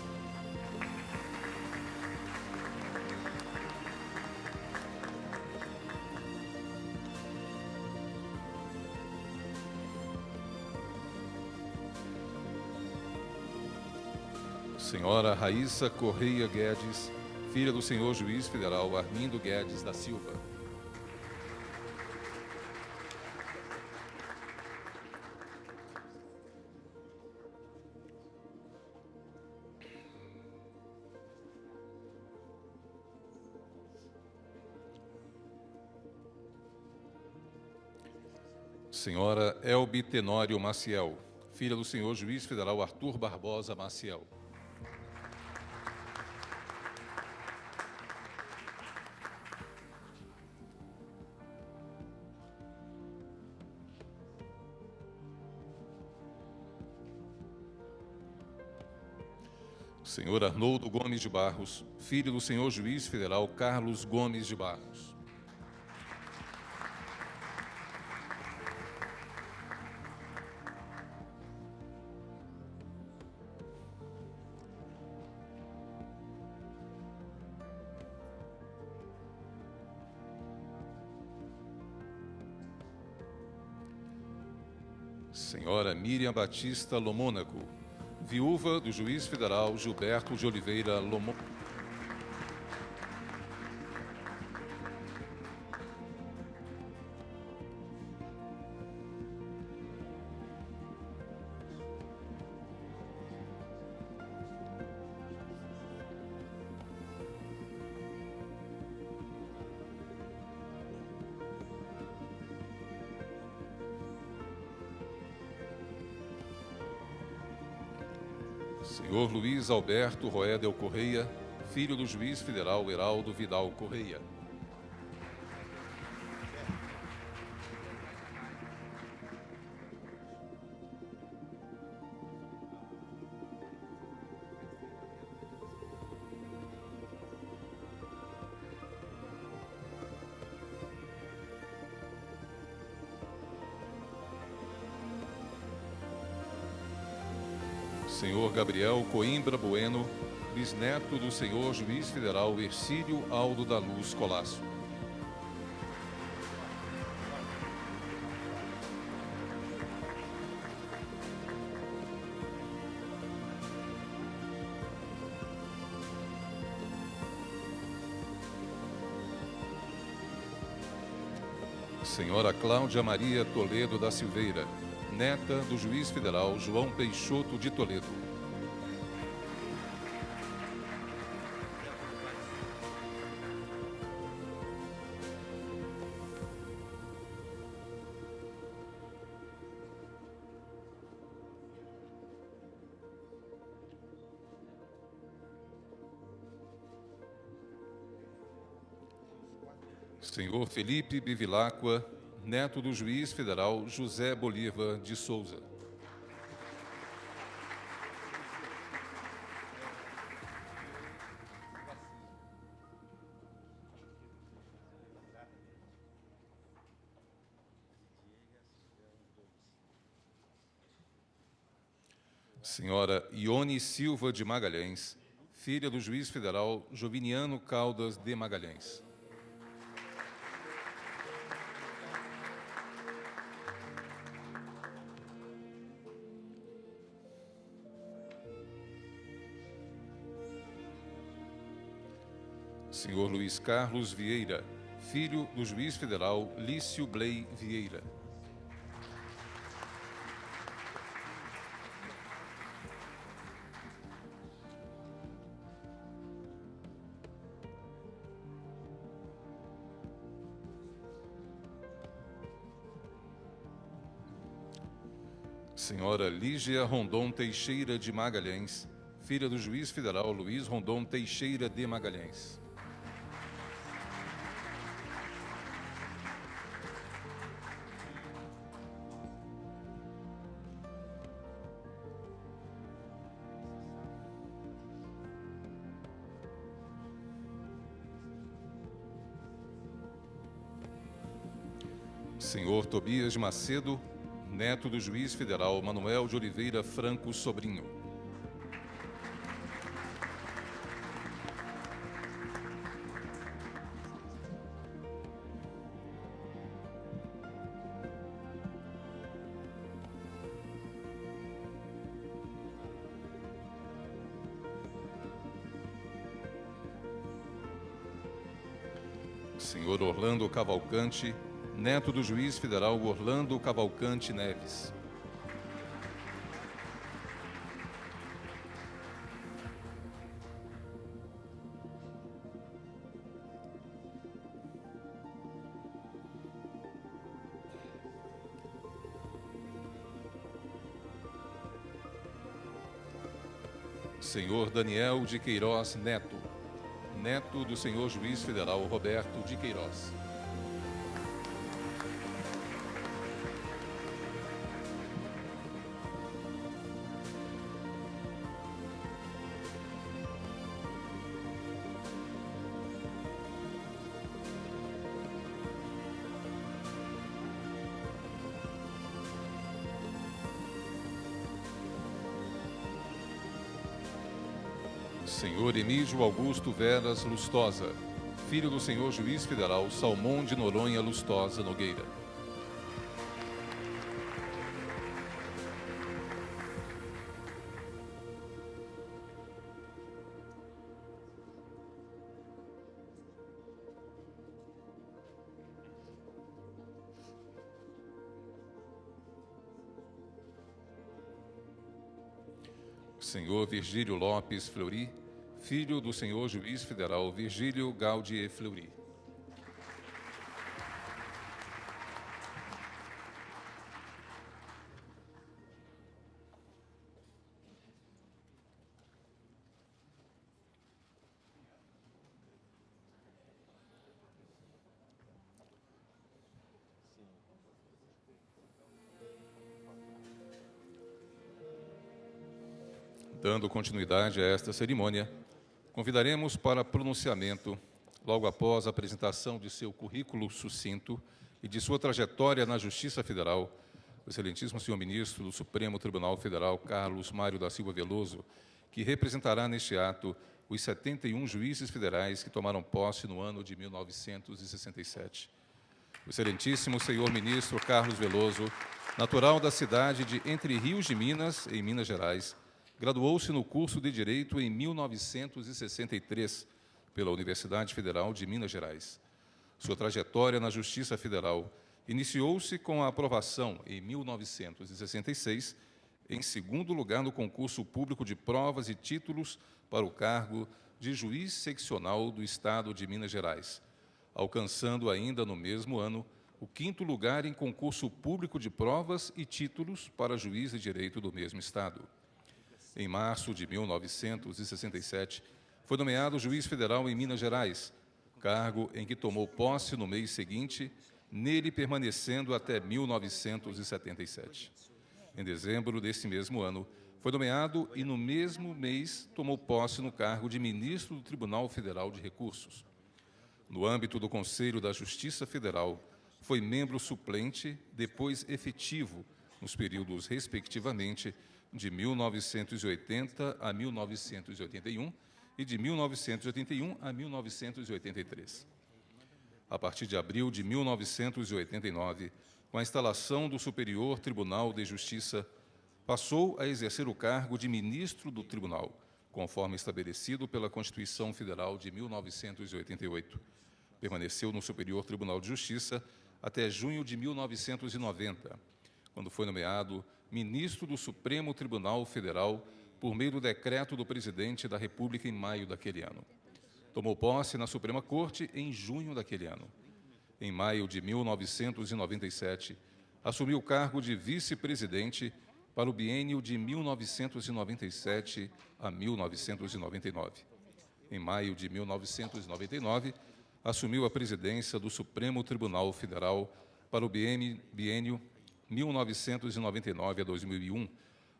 Senhora Raíssa Correia Guedes, filha do senhor juiz federal Armindo Guedes da Silva. Senhora Elbi Tenório Maciel, filha do senhor juiz federal Arthur Barbosa Maciel. Senhor Arnoldo Gomes de Barros, filho do senhor juiz federal Carlos Gomes de Barros. Senhora Miriam Batista Lomônaco, viúva do juiz federal Gilberto de Oliveira Lomônaco. Senhor Luiz Alberto Roedel Correia, filho do juiz federal Heraldo Vidal Correia. Senhor Gabriel Coimbra Bueno, bisneto do senhor juiz federal Ercílio Aldo da Luz Colasso. Senhora Cláudia Maria Toledo da Silveira, neta do juiz federal João Peixoto de Toledo. Senhor Felipe Bevilacqua, neto do juiz federal José Bolívar de Souza. Senhora Ione Silva de Magalhães, filha do juiz federal Joviniano Caldas de Magalhães. Senhor Luiz Carlos Vieira, filho do juiz federal Lício Blei Vieira. Senhora Lígia Rondon Teixeira de Magalhães, filha do juiz federal Luiz Rondon Teixeira de Magalhães. Senhor Tobias Macedo, neto do juiz federal Manuel de Oliveira Franco Sobrinho. Senhor Orlando Cavalcante, neto do juiz federal Orlando Cavalcante Neves. Senhor Daniel de Queiroz Neto, neto do senhor juiz federal Roberto de Queiroz. senhor Emílio Augusto Veras Lustosa, filho do senhor juiz federal Salmão de Noronha Lustosa Nogueira. Senhor Virgílio Lopes Fleury, filho do senhor juiz federal Virgílio Gaudier Fleury. Dando continuidade a esta cerimônia, convidaremos para pronunciamento, logo após a apresentação de seu currículo sucinto e de sua trajetória na Justiça Federal, o excelentíssimo senhor ministro do Supremo Tribunal Federal, Carlos Mário da Silva Veloso, que representará neste ato os 71 juízes federais que tomaram posse no ano de 1967. O excelentíssimo senhor ministro Carlos Veloso, natural da cidade de Entre Rios de Minas, em Minas Gerais, graduou-se no curso de Direito em 1963 pela Universidade Federal de Minas Gerais. Sua trajetória na Justiça Federal iniciou-se com a aprovação, em 1966, em segundo lugar no concurso público de provas e títulos para o cargo de juiz seccional do Estado de Minas Gerais, alcançando ainda no mesmo ano o quinto lugar em concurso público de provas e títulos para juiz de direito do mesmo Estado. Em março de 1967, foi nomeado juiz federal em Minas Gerais, cargo em que tomou posse no mês seguinte, nele permanecendo até 1977. Em dezembro desse mesmo ano, foi nomeado e, no mesmo mês, tomou posse no cargo de ministro do Tribunal Federal de Recursos. No âmbito do Conselho da Justiça Federal, foi membro suplente, depois efetivo, nos períodos, respectivamente, de 1980 a 1981 e de 1981 a 1983. A partir de abril de 1989, com a instalação do Superior Tribunal de Justiça, passou a exercer o cargo de ministro do Tribunal, conforme estabelecido pela Constituição Federal de 1988. Permaneceu no Superior Tribunal de Justiça até junho de 1990, quando foi nomeado ministro do Supremo Tribunal Federal por meio do decreto do presidente da República em maio daquele ano. Tomou posse na Suprema Corte em junho daquele ano. Em maio de 1997, assumiu o cargo de vice-presidente para o biênio de 1997 a 1999. Em maio de 1999, assumiu a presidência do Supremo Tribunal Federal para o biênio 1999 a 2001,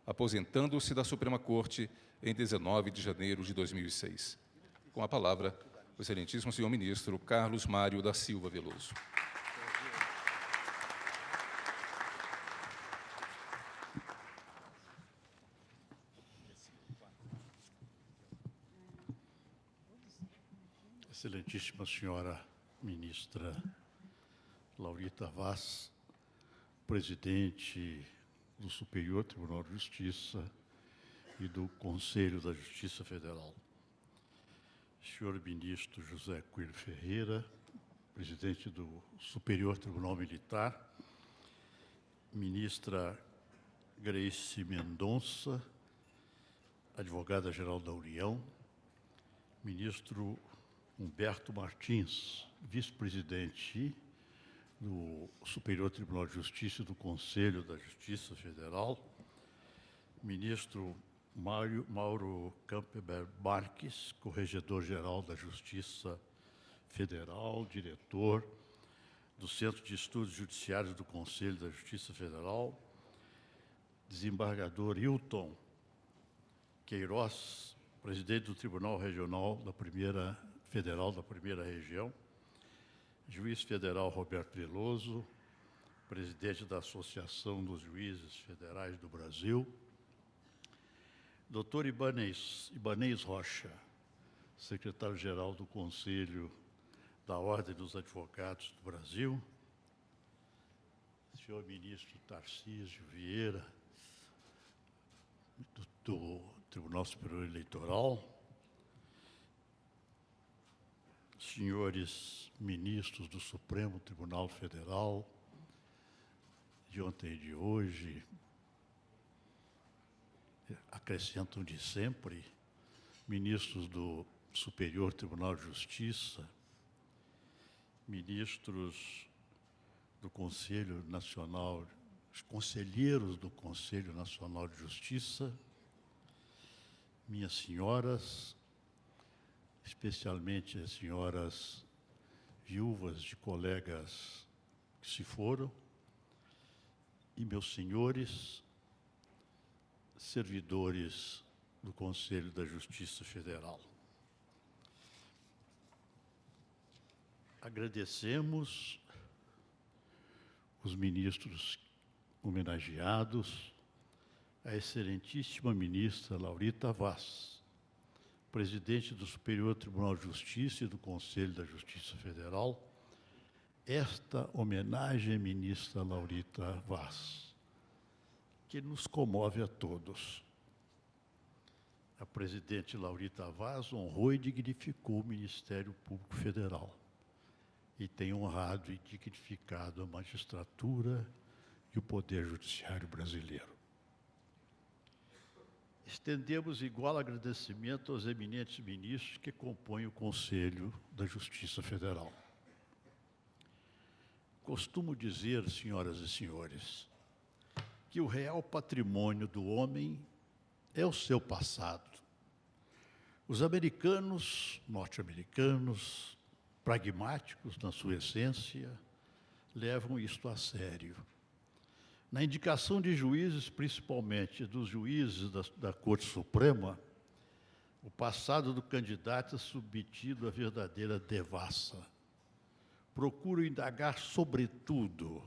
aposentando-se da Suprema Corte em 19 de janeiro de 2006. Com a palavra, o excelentíssimo senhor ministro Carlos Mário da Silva Veloso. Excelentíssima senhora ministra Laurita Vaz, presidente do Superior Tribunal de Justiça e do Conselho da Justiça Federal. Senhor ministro José Coelho Ferreira, presidente do Superior Tribunal Militar, ministra Grace Mendonça, advogada-geral da União, ministro Humberto Martins, vice-presidente do Superior Tribunal de Justiça e do Conselho da Justiça Federal, ministro Mauro Campbell Marques, corregedor-geral da Justiça Federal, diretor do Centro de Estudos Judiciários do Conselho da Justiça Federal, desembargador Hilton Queiroz, presidente do Tribunal Regional Federal da Primeira Região, juiz federal Roberto Veloso, presidente da Associação dos Juízes Federais do Brasil, Dr. Ibanez Rocha, secretário-geral do Conselho da Ordem dos Advogados do Brasil, senhor ministro Tarcísio Vieira, do Tribunal Superior Eleitoral, senhores ministros do Supremo Tribunal Federal, de ontem e de hoje, acrescentam de sempre, ministros do Superior Tribunal de Justiça, ministros do Conselho Nacional, os conselheiros do Conselho Nacional de Justiça, minhas senhoras, especialmente as senhoras viúvas de colegas que se foram, e meus senhores, servidores do Conselho da Justiça Federal. Agradecemos os ministros homenageados, a excelentíssima ministra Laurita Vaz, presidente do Superior Tribunal de Justiça e do Conselho da Justiça Federal. Esta homenagem à ministra Laurita Vaz, que nos comove a todos. A presidente Laurita Vaz honrou e dignificou o Ministério Público Federal e tem honrado e dignificado a magistratura e o Poder Judiciário brasileiro. Estendemos igual agradecimento aos eminentes ministros que compõem o Conselho da Justiça Federal. Costumo dizer, senhoras e senhores, que o real patrimônio do homem é o seu passado. Os americanos, norte-americanos, pragmáticos na sua essência, levam isto a sério. Na indicação de juízes, principalmente dos juízes da Corte Suprema, o passado do candidato é submetido à verdadeira devassa. Procuro indagar, sobretudo,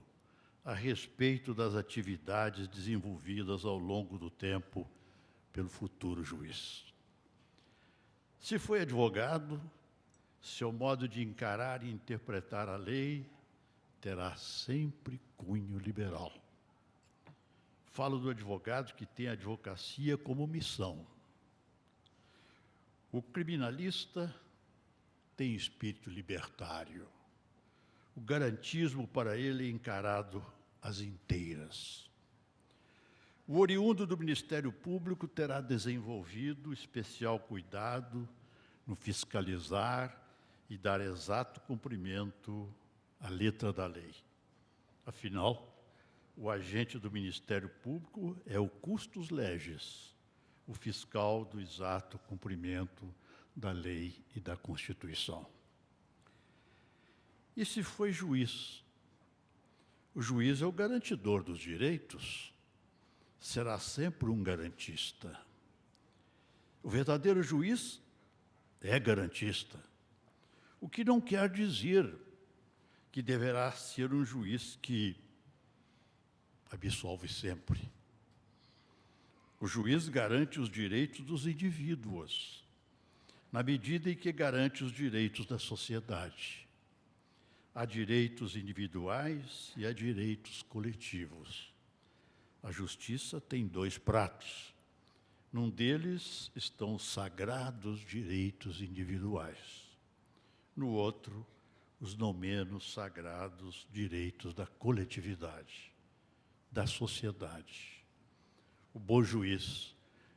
a respeito das atividades desenvolvidas ao longo do tempo pelo futuro juiz. Se foi advogado, seu modo de encarar e interpretar a lei terá sempre cunho liberal. Falo do advogado que tem a advocacia como missão. O criminalista tem espírito libertário. O garantismo para ele é encarado às inteiras. O oriundo do Ministério Público terá desenvolvido especial cuidado no fiscalizar e dar exato cumprimento à letra da lei. Afinal, o agente do Ministério Público é o custos legis, o fiscal do exato cumprimento da lei e da Constituição. E se foi juiz? O juiz é o garantidor dos direitos, será sempre um garantista. O verdadeiro juiz é garantista, o que não quer dizer que deverá ser um juiz que absolve sempre. O juiz garante os direitos dos indivíduos, na medida em que garante os direitos da sociedade. Há direitos individuais e há direitos coletivos. A justiça tem dois pratos. Num deles estão os sagrados direitos individuais. No outro, os não menos sagrados direitos da coletividade, da sociedade. O bom juiz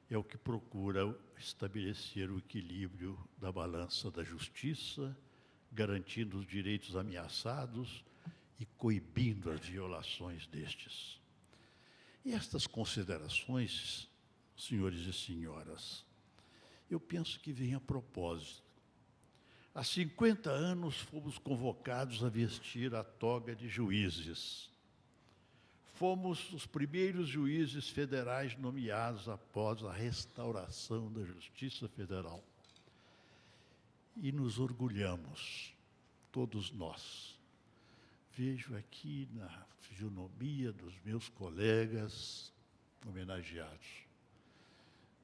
é o que procura estabelecer o equilíbrio da balança da justiça, garantindo os direitos ameaçados e coibindo as violações destes. E estas considerações, senhores e senhoras, eu penso que vêm a propósito. Há 50 anos fomos convocados a vestir a toga de juízes. Fomos os primeiros juízes federais nomeados após a restauração da Justiça Federal. E nos orgulhamos, todos nós. Vejo aqui na fisionomia dos meus colegas homenageados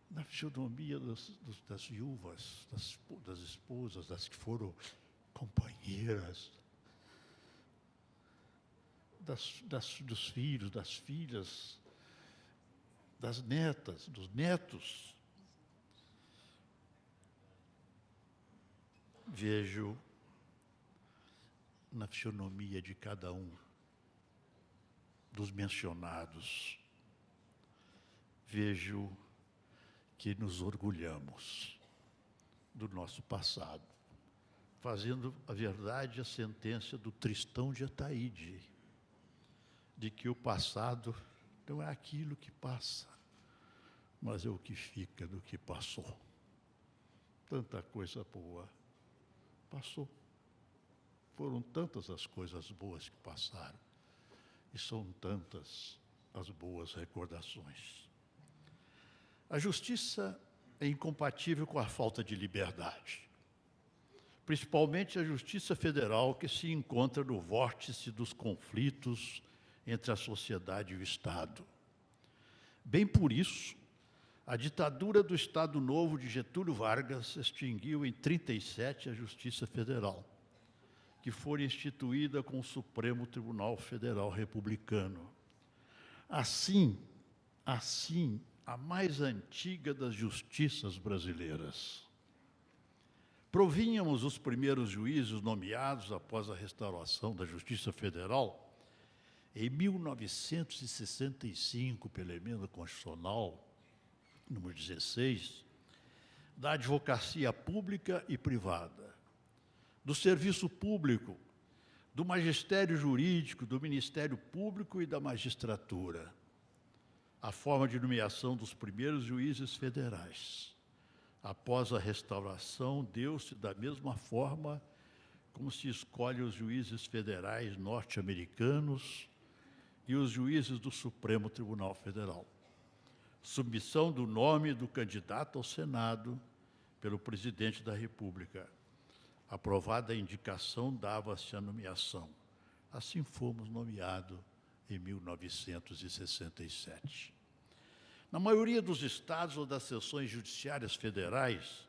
na fisionomia das viúvas, das esposas, das que foram companheiras, dos filhos, das filhas, das netas, dos netos. Vejo na fisionomia de cada um dos mencionados, vejo que nos orgulhamos do nosso passado, fazendo a verdade a sentença do Tristão de Ataíde, de que o passado não é aquilo que passa, mas é o que fica do que passou. Tanta coisa boa passou. Foram tantas as coisas boas que passaram, e são tantas as boas recordações. A justiça é incompatível com a falta de liberdade, principalmente a Justiça Federal, que se encontra no vórtice dos conflitos entre a sociedade e o Estado. Bem por isso, a ditadura do Estado Novo de Getúlio Vargas extinguiu em 1937 a Justiça Federal, que foi instituída com o Supremo Tribunal Federal Republicano. Assim, a mais antiga das justiças brasileiras. Provínhamos os primeiros juízes nomeados após a restauração da Justiça Federal em 1965, pela Emenda Constitucional número 16, da advocacia pública e privada, do serviço público, do magistério jurídico, do Ministério Público e da magistratura. A forma de nomeação dos primeiros juízes federais. Após a restauração, deu-se da mesma forma como se escolhe os juízes federais norte-americanos e os juízes do Supremo Tribunal Federal. Submissão do nome do candidato ao Senado pelo presidente da República. Aprovada a indicação, dava-se a nomeação. Assim fomos nomeados em 1967. Na maioria dos estados ou das seções judiciárias federais,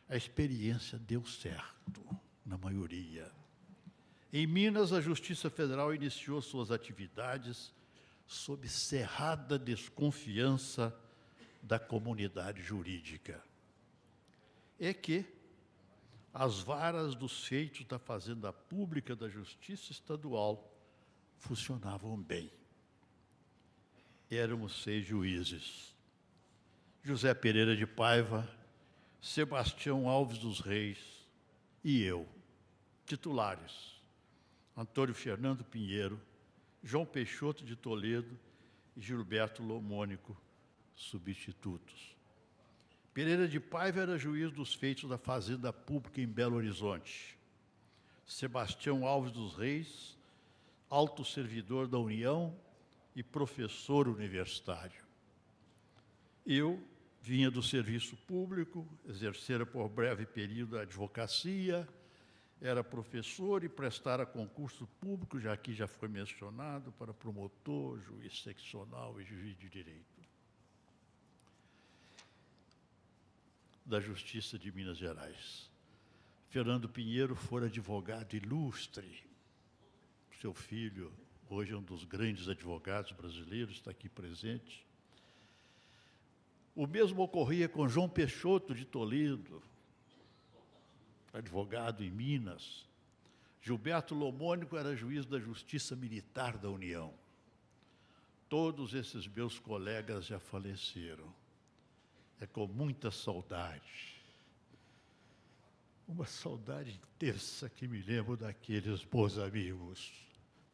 a experiência deu certo, na maioria. Em Minas, a Justiça Federal iniciou suas atividades sob cerrada desconfiança da comunidade jurídica. É que as varas dos feitos da Fazenda Pública da Justiça Estadual funcionavam bem. Éramos 6 juízes: José Pereira de Paiva, Sebastião Alves dos Reis e eu, titulares, Antônio Fernando Pinheiro, João Peixoto de Toledo e Gilberto Lomônico, substitutos. Pereira de Paiva era juiz dos feitos da Fazenda Pública em Belo Horizonte. Sebastião Alves dos Reis, alto servidor da União e professor universitário. Eu vinha do serviço público, exercera por breve período a advocacia, era professor e prestara concurso público, já aqui já foi mencionado, para promotor, juiz seccional e juiz de direito. Da Justiça de Minas Gerais. Fernando Pinheiro fora advogado ilustre. Seu filho, hoje é um dos grandes advogados brasileiros, está aqui presente. O mesmo ocorria com João Peixoto de Toledo, advogado em Minas. Gilberto Lomônico era juiz da Justiça Militar da União. Todos esses meus colegas já faleceram. É com muita saudade, uma saudade intensa que me lembro daqueles bons amigos,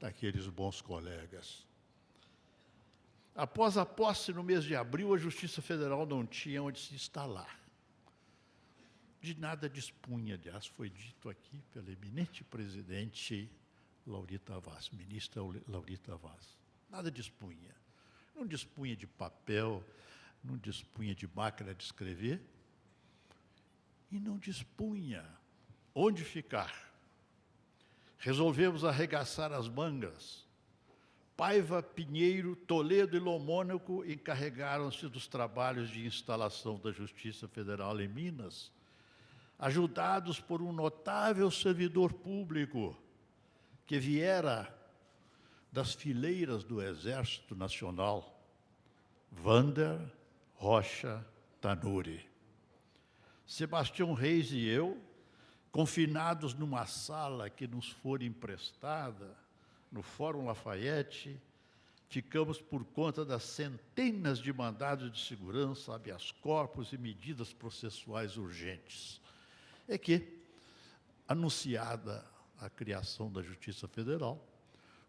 daqueles bons colegas. Após a posse, no mês de abril, a Justiça Federal não tinha onde se instalar. De nada dispunha, aliás, foi dito aqui pela eminente presidente Laurita Vaz, ministra Laurita Vaz. Nada dispunha. Não dispunha de papel, não dispunha de máquina de escrever e não dispunha onde ficar. Resolvemos arregaçar as mangas Paiva, Pinheiro, Toledo e Lomônico encarregaram-se dos trabalhos de instalação da Justiça Federal em Minas, ajudados por um notável servidor público que viera das fileiras do Exército Nacional, Wander Rocha Tanuri. Sebastião Reis e eu, confinados numa sala que nos fora emprestada, no Fórum Lafayette, ficamos por conta das centenas de mandados de segurança, habeas corpus e medidas processuais urgentes. É que, anunciada a criação da Justiça Federal,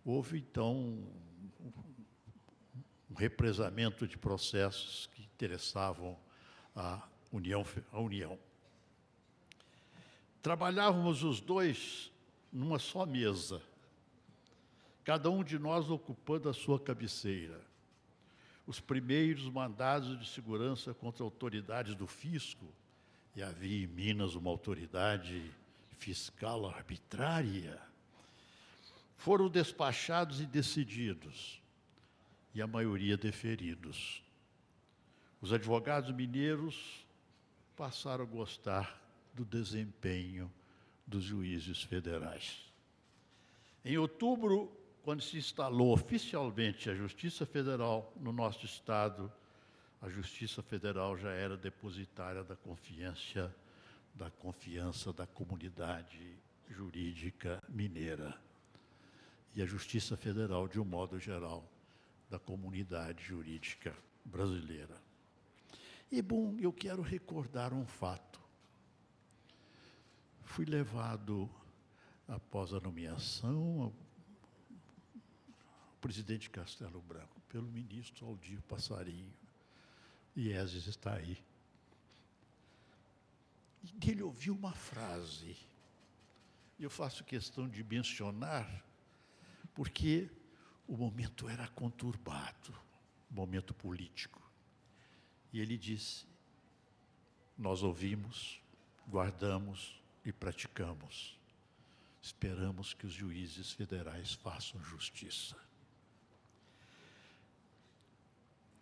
houve, então, um represamento de processos que interessavam a União. Trabalhávamos os dois numa só mesa, cada um de nós ocupando a sua cabeceira. Os primeiros mandados de segurança contra autoridades do fisco, e havia em Minas uma autoridade fiscal arbitrária, foram despachados e decididos, e a maioria deferidos. Os advogados mineiros passaram a gostar do desempenho dos juízes federais. Em outubro, quando se instalou oficialmente a Justiça Federal no nosso estado, a Justiça Federal já era depositária da confiança da comunidade jurídica mineira. E a Justiça Federal, de um modo geral, da comunidade jurídica brasileira. E, bom, eu quero recordar um fato. Fui levado, após a nomeação, ao presidente Castelo Branco, pelo ministro Aldir Passarinho. Iézes está aí. E dele ouvi uma frase. Eu faço questão de mencionar, porque o momento era conturbado, momento político. E ele disse: nós ouvimos, guardamos e praticamos. Esperamos que os juízes federais façam justiça.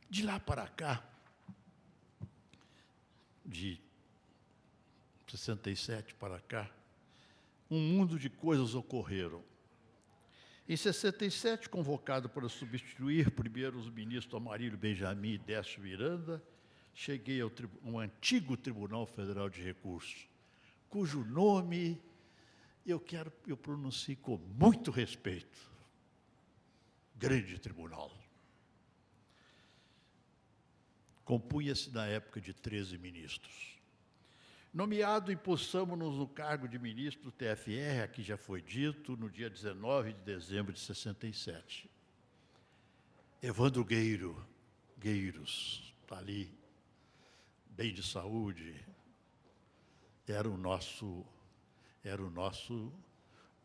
De lá para cá, de 67 para cá, um mundo de coisas ocorreram. Em 67, convocado para substituir primeiro os ministros Amarílio Benjamin e Décio Miranda, cheguei ao um antigo Tribunal Federal de Recursos, cujo nome eu pronuncio com muito respeito. Grande Tribunal. Compunha-se na época de 13 ministros. Nomeado, impulsamos-nos no cargo de ministro do TFR, aqui já foi dito, no dia 19 de dezembro de 67. Evandro Gueiros, está ali, bem de saúde, era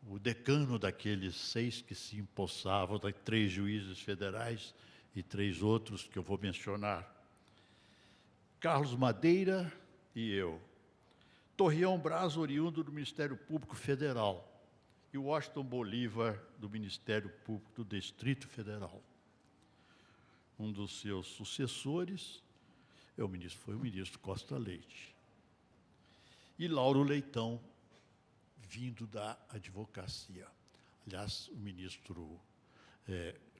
o decano daqueles 6 que se empossavam, 3 juízes federais e 3 outros que eu vou mencionar. Carlos Madeira e eu. Torreão Braz, oriundo do Ministério Público Federal, e Washington Bolívar, do Ministério Público do Distrito Federal. Um dos seus sucessores foi o ministro Costa Leite. E Lauro Leitão, vindo da advocacia. Aliás, o ministro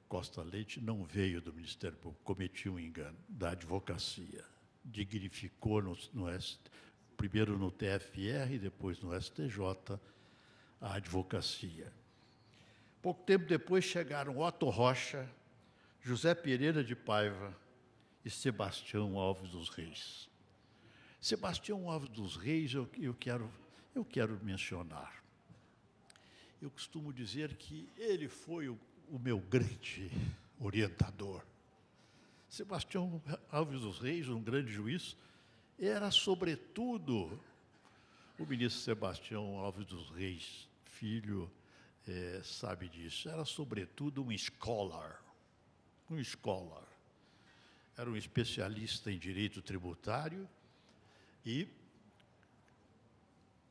Costa Leite não veio do Ministério Público, cometeu um engano, da advocacia. Dignificou primeiro no TFR e depois no STJ, a advocacia. Pouco tempo depois chegaram Otto Rocha, José Pereira de Paiva e Sebastião Alves dos Reis. Sebastião Alves dos Reis eu quero mencionar. Eu costumo dizer que ele foi o meu grande orientador. Sebastião Alves dos Reis, um grande juiz, era, sobretudo, o ministro Sebastião Alves dos Reis, filho, sabe disso, era, sobretudo, um scholar. Era um especialista em direito tributário e,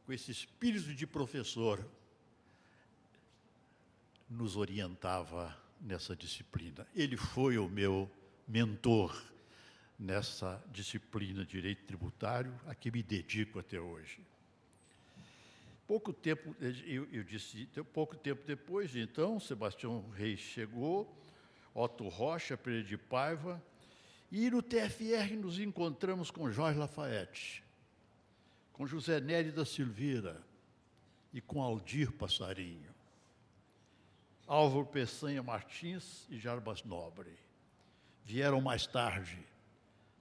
com esse espírito de professor, nos orientava nessa disciplina. Ele foi o meu mentor nessa disciplina de direito tributário, a que me dedico até hoje. Pouco tempo depois, então, Sebastião Reis chegou, Otto Rocha, Pereira de Paiva, e no TFR nos encontramos com Jorge Lafayette, com José Nery da Silveira e com Aldir Passarinho, Álvaro Peçanha Martins e Jarbas Nobre. Vieram mais tarde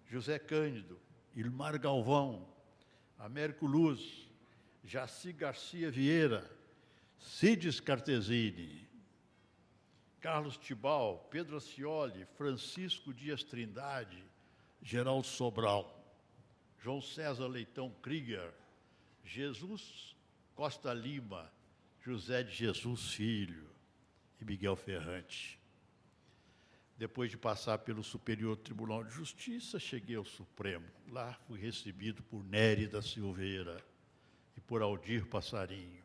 José Cândido, Ilmar Galvão, Américo Luz, Jaci Garcia Vieira, Cides Cartesini, Carlos Tibau, Pedro Ascioli, Francisco Dias Trindade, Geraldo Sobral, João César Leitão Krieger, Jesus Costa Lima, José de Jesus Filho e Miguel Ferrante. Depois de passar pelo Superior Tribunal de Justiça, cheguei ao Supremo. Lá fui recebido por Nery da Silveira e por Aldir Passarinho.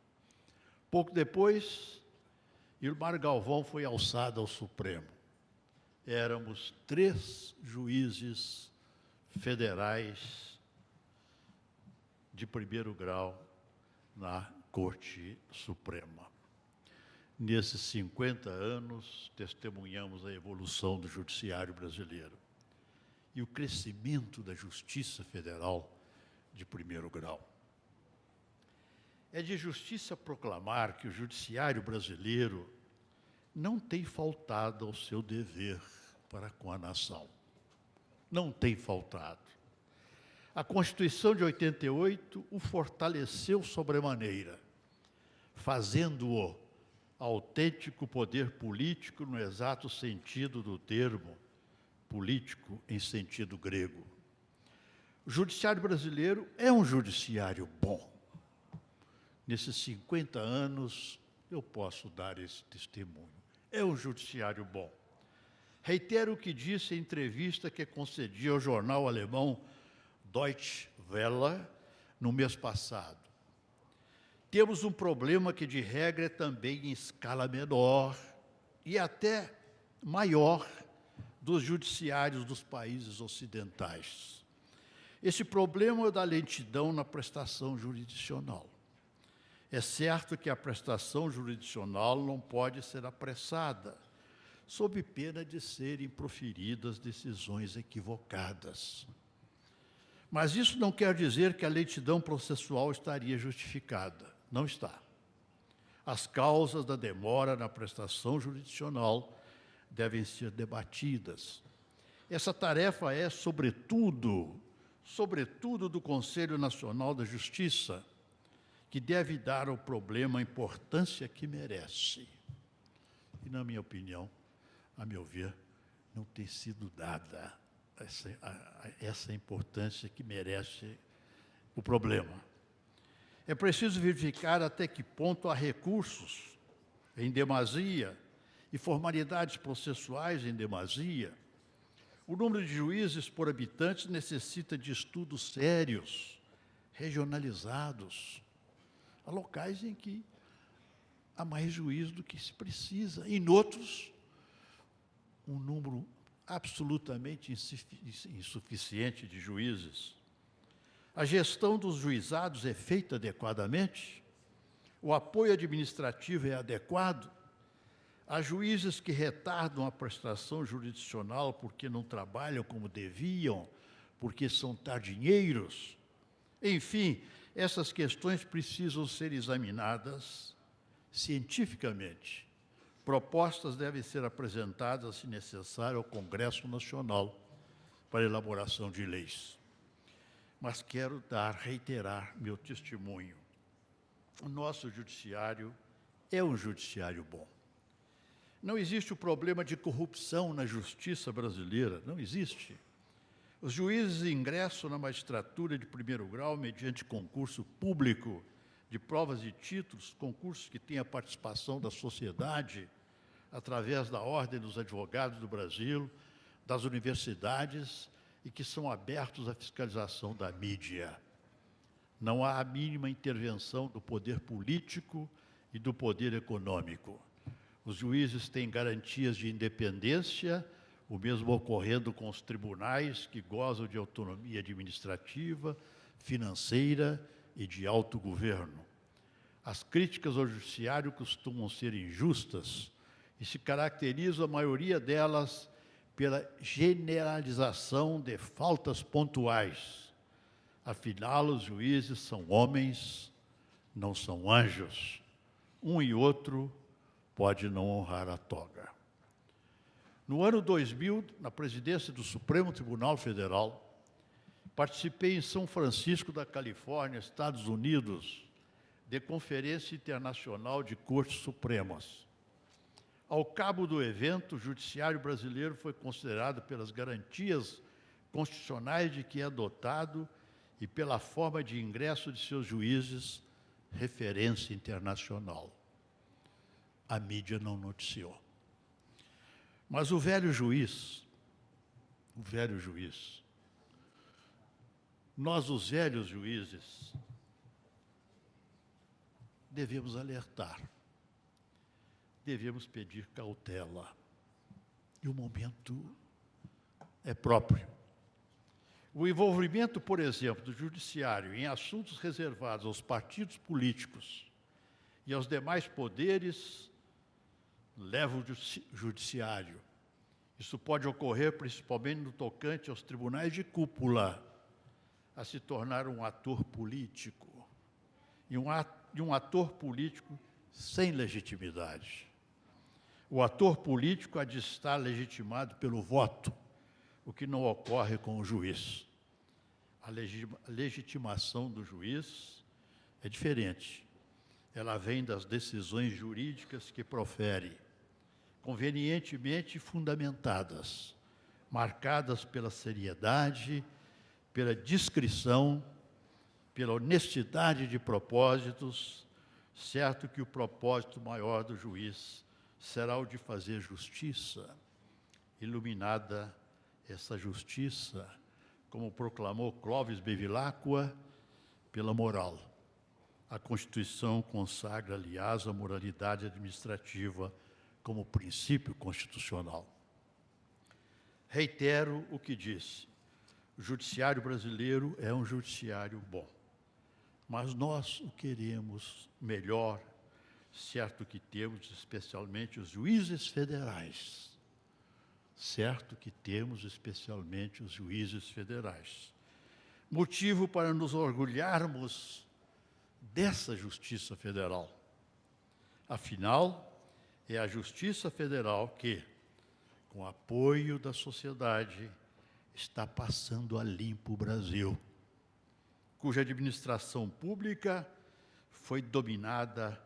Pouco depois, Ilmar Galvão foi alçado ao Supremo. Éramos 3 juízes federais de primeiro grau na Corte Suprema. Nesses 50 anos, testemunhamos a evolução do judiciário brasileiro e o crescimento da Justiça Federal de primeiro grau. É de justiça proclamar que o judiciário brasileiro não tem faltado ao seu dever para com a nação. Não tem faltado. A Constituição de 88 o fortaleceu sobremaneira, fazendo-o autêntico poder político no exato sentido do termo, político em sentido grego. O judiciário brasileiro é um judiciário bom. Nesses 50 anos, eu posso dar esse testemunho. É um judiciário bom. Reitero o que disse em entrevista que concedi ao jornal alemão Deutsche Welle no mês passado. Temos um problema que, de regra, é também em escala menor e até maior dos judiciários dos países ocidentais. Esse problema é da lentidão na prestação jurisdicional. É certo que a prestação jurisdicional não pode ser apressada, sob pena de serem proferidas decisões equivocadas. Mas isso não quer dizer que a lentidão processual estaria justificada. Não está. As causas da demora na prestação jurisdicional devem ser debatidas. Essa tarefa é, sobretudo do Conselho Nacional da Justiça, que deve dar ao problema a importância que merece. E, na minha opinião, a meu ver, não tem sido dada essa importância que merece o problema. É preciso verificar até que ponto há recursos em demasia e formalidades processuais em demasia. O número de juízes por habitantes necessita de estudos sérios, regionalizados. Há locais em que há mais juízes do que se precisa. Em outros, um número absolutamente insuficiente de juízes. A gestão dos juizados é feita adequadamente? O apoio administrativo é adequado? Há juízes que retardam a prestação jurisdicional porque não trabalham como deviam, porque são tardinheiros. Enfim, essas questões precisam ser examinadas cientificamente. Propostas devem ser apresentadas, se necessário, ao Congresso Nacional para elaboração de leis. Mas quero reiterar meu testemunho. O nosso judiciário é um judiciário bom. Não existe o problema de corrupção na justiça brasileira, não existe. Os juízes ingressam na magistratura de primeiro grau mediante concurso público de provas e títulos, concursos que têm a participação da sociedade, através da Ordem dos Advogados do Brasil, das universidades, e que são abertos à fiscalização da mídia. Não há a mínima intervenção do poder político e do poder econômico. Os juízes têm garantias de independência, o mesmo ocorrendo com os tribunais, que gozam de autonomia administrativa, financeira e de autogoverno. As críticas ao judiciário costumam ser injustas e se caracterizam, a maioria delas, pela generalização de faltas pontuais. Afinal, os juízes são homens, não são anjos. Um e outro pode não honrar a toga. No ano 2000, na presidência do Supremo Tribunal Federal, participei em São Francisco da Califórnia, Estados Unidos, de Conferência Internacional de Cortes Supremas. Ao cabo do evento, o judiciário brasileiro foi considerado pelas garantias constitucionais de que é dotado e pela forma de ingresso de seus juízes, referência internacional. A mídia não noticiou. Mas o velho juiz, nós, os velhos juízes, devemos alertar, devemos pedir cautela. E o momento é próprio. O envolvimento, por exemplo, do judiciário em assuntos reservados aos partidos políticos e aos demais poderes leva o judiciário. Isso pode ocorrer principalmente no tocante aos tribunais de cúpula, a se tornar um ator político, e um ator político sem legitimidade. O ator político há de estar legitimado pelo voto, o que não ocorre com o juiz. A legitimação do juiz é diferente. Ela vem das decisões jurídicas que profere, convenientemente fundamentadas, marcadas pela seriedade, pela discrição, pela honestidade de propósitos, certo que o propósito maior do juiz será o de fazer justiça, iluminada essa justiça, como proclamou Clovis Bevilacqua, pela moral. A Constituição consagra, aliás, a moralidade administrativa como princípio constitucional. Reitero o que disse. O judiciário brasileiro é um judiciário bom, mas nós o queremos melhor, certo que temos especialmente os juízes federais. Certo que temos especialmente os juízes federais. Motivo para nos orgulharmos dessa Justiça Federal. Afinal, é a Justiça Federal que, com apoio da sociedade, está passando a limpo o Brasil, cuja administração pública foi dominada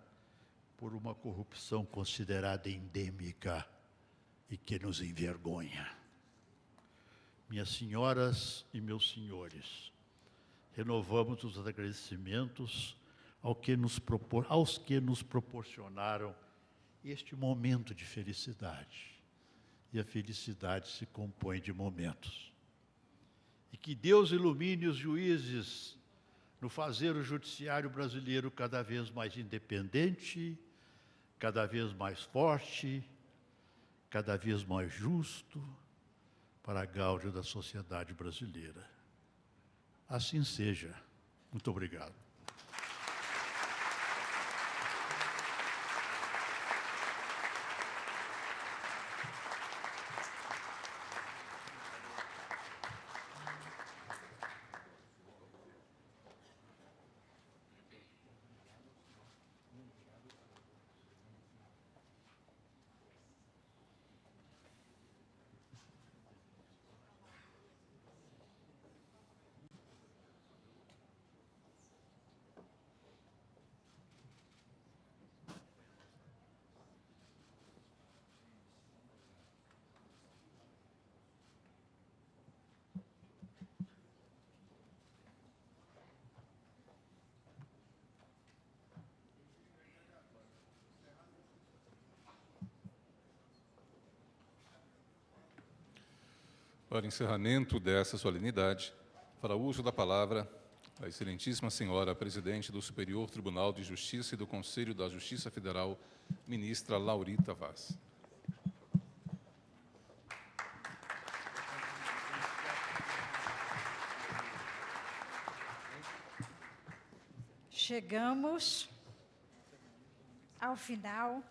por uma corrupção considerada endêmica e que nos envergonha. Minhas senhoras e meus senhores, renovamos os agradecimentos aos que nos proporcionaram este momento de felicidade. E a felicidade se compõe de momentos. E que Deus ilumine os juízes no fazer o judiciário brasileiro cada vez mais independente, cada vez mais forte, cada vez mais justo, para a gáudio da sociedade brasileira. Assim seja. Muito obrigado. Para encerramento dessa solenidade, para uso da palavra, a excelentíssima senhora presidente do Superior Tribunal de Justiça e do Conselho da Justiça Federal, ministra Laurita Vaz. Chegamos ao final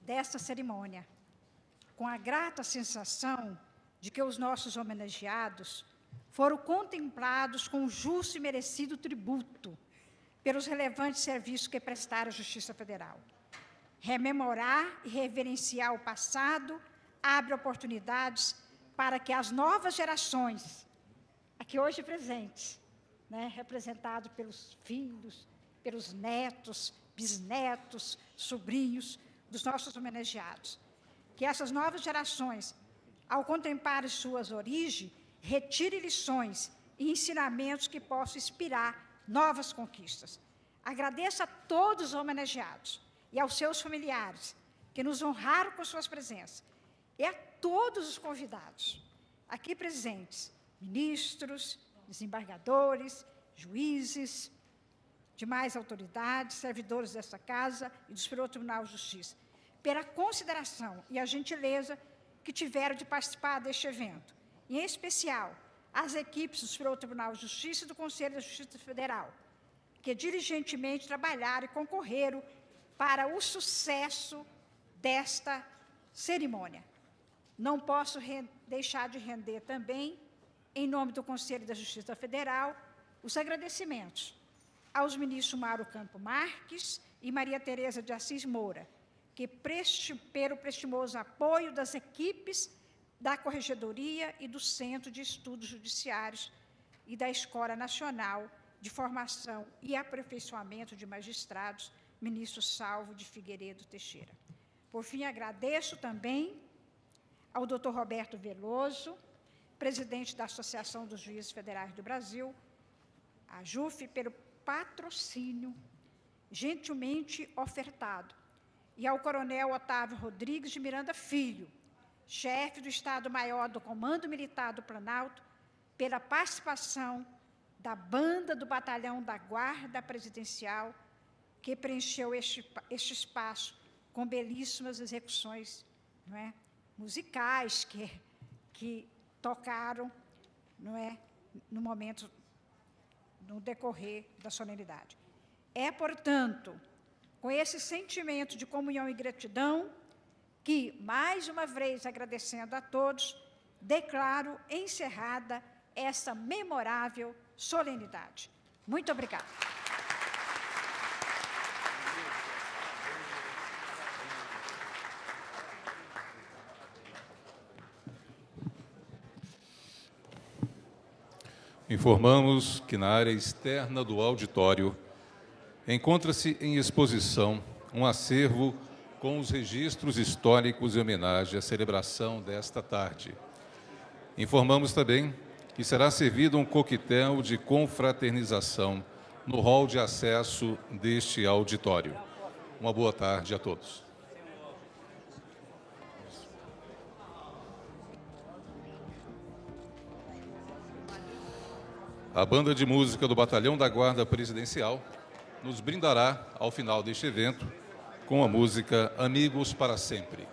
desta cerimônia, com a grata sensação de que os nossos homenageados foram contemplados com justo e merecido tributo pelos relevantes serviços que prestaram à Justiça Federal. Rememorar e reverenciar o passado abre oportunidades para que as novas gerações, aqui hoje presentes, representado pelos filhos, pelos netos, bisnetos, sobrinhos dos nossos homenageados, que essas novas gerações, ao contemplar suas origens, retirem lições e ensinamentos que possam inspirar novas conquistas. Agradeço a todos os homenageados e aos seus familiares, que nos honraram com suas presenças, e a todos os convidados aqui presentes, ministros, desembargadores, juízes, demais autoridades, servidores desta Casa e do Superior Tribunal de Justiça, pela consideração e a gentileza que tiveram de participar deste evento, e, em especial, as equipes do Superior Tribunal de Justiça e do Conselho da Justiça Federal, que diligentemente trabalharam e concorreram para o sucesso desta cerimônia. Não posso deixar de render também, em nome do Conselho da Justiça Federal, os agradecimentos aos ministros Mauro Campo Marques e Maria Tereza de Assis Moura, que pelo prestimoso apoio das equipes da Corregedoria e do Centro de Estudos Judiciários e da Escola Nacional de Formação e Aperfeiçoamento de Magistrados, ministro Salvo de Figueiredo Teixeira. Por fim, agradeço também ao Dr. Roberto Veloso, presidente da Associação dos Juízes Federais do Brasil, a JUF, pelo patrocínio gentilmente ofertado, e ao coronel Otávio Rodrigues de Miranda Filho, chefe do Estado-Maior do Comando Militar do Planalto, pela participação da banda do Batalhão da Guarda Presidencial, que preencheu este espaço com belíssimas execuções, musicais que tocaram, no momento, no decorrer da solenidade. É, portanto, com esse sentimento de comunhão e gratidão, que, mais uma vez, agradecendo a todos, declaro encerrada essa memorável solenidade. Muito obrigada. Informamos que na área externa do auditório encontra-se em exposição um acervo com os registros históricos em homenagem à celebração desta tarde. Informamos também que será servido um coquetel de confraternização no hall de acesso deste auditório. Uma boa tarde a todos. A banda de música do Batalhão da Guarda Presidencial nos brindará, ao final deste evento, com a música Amigos para Sempre.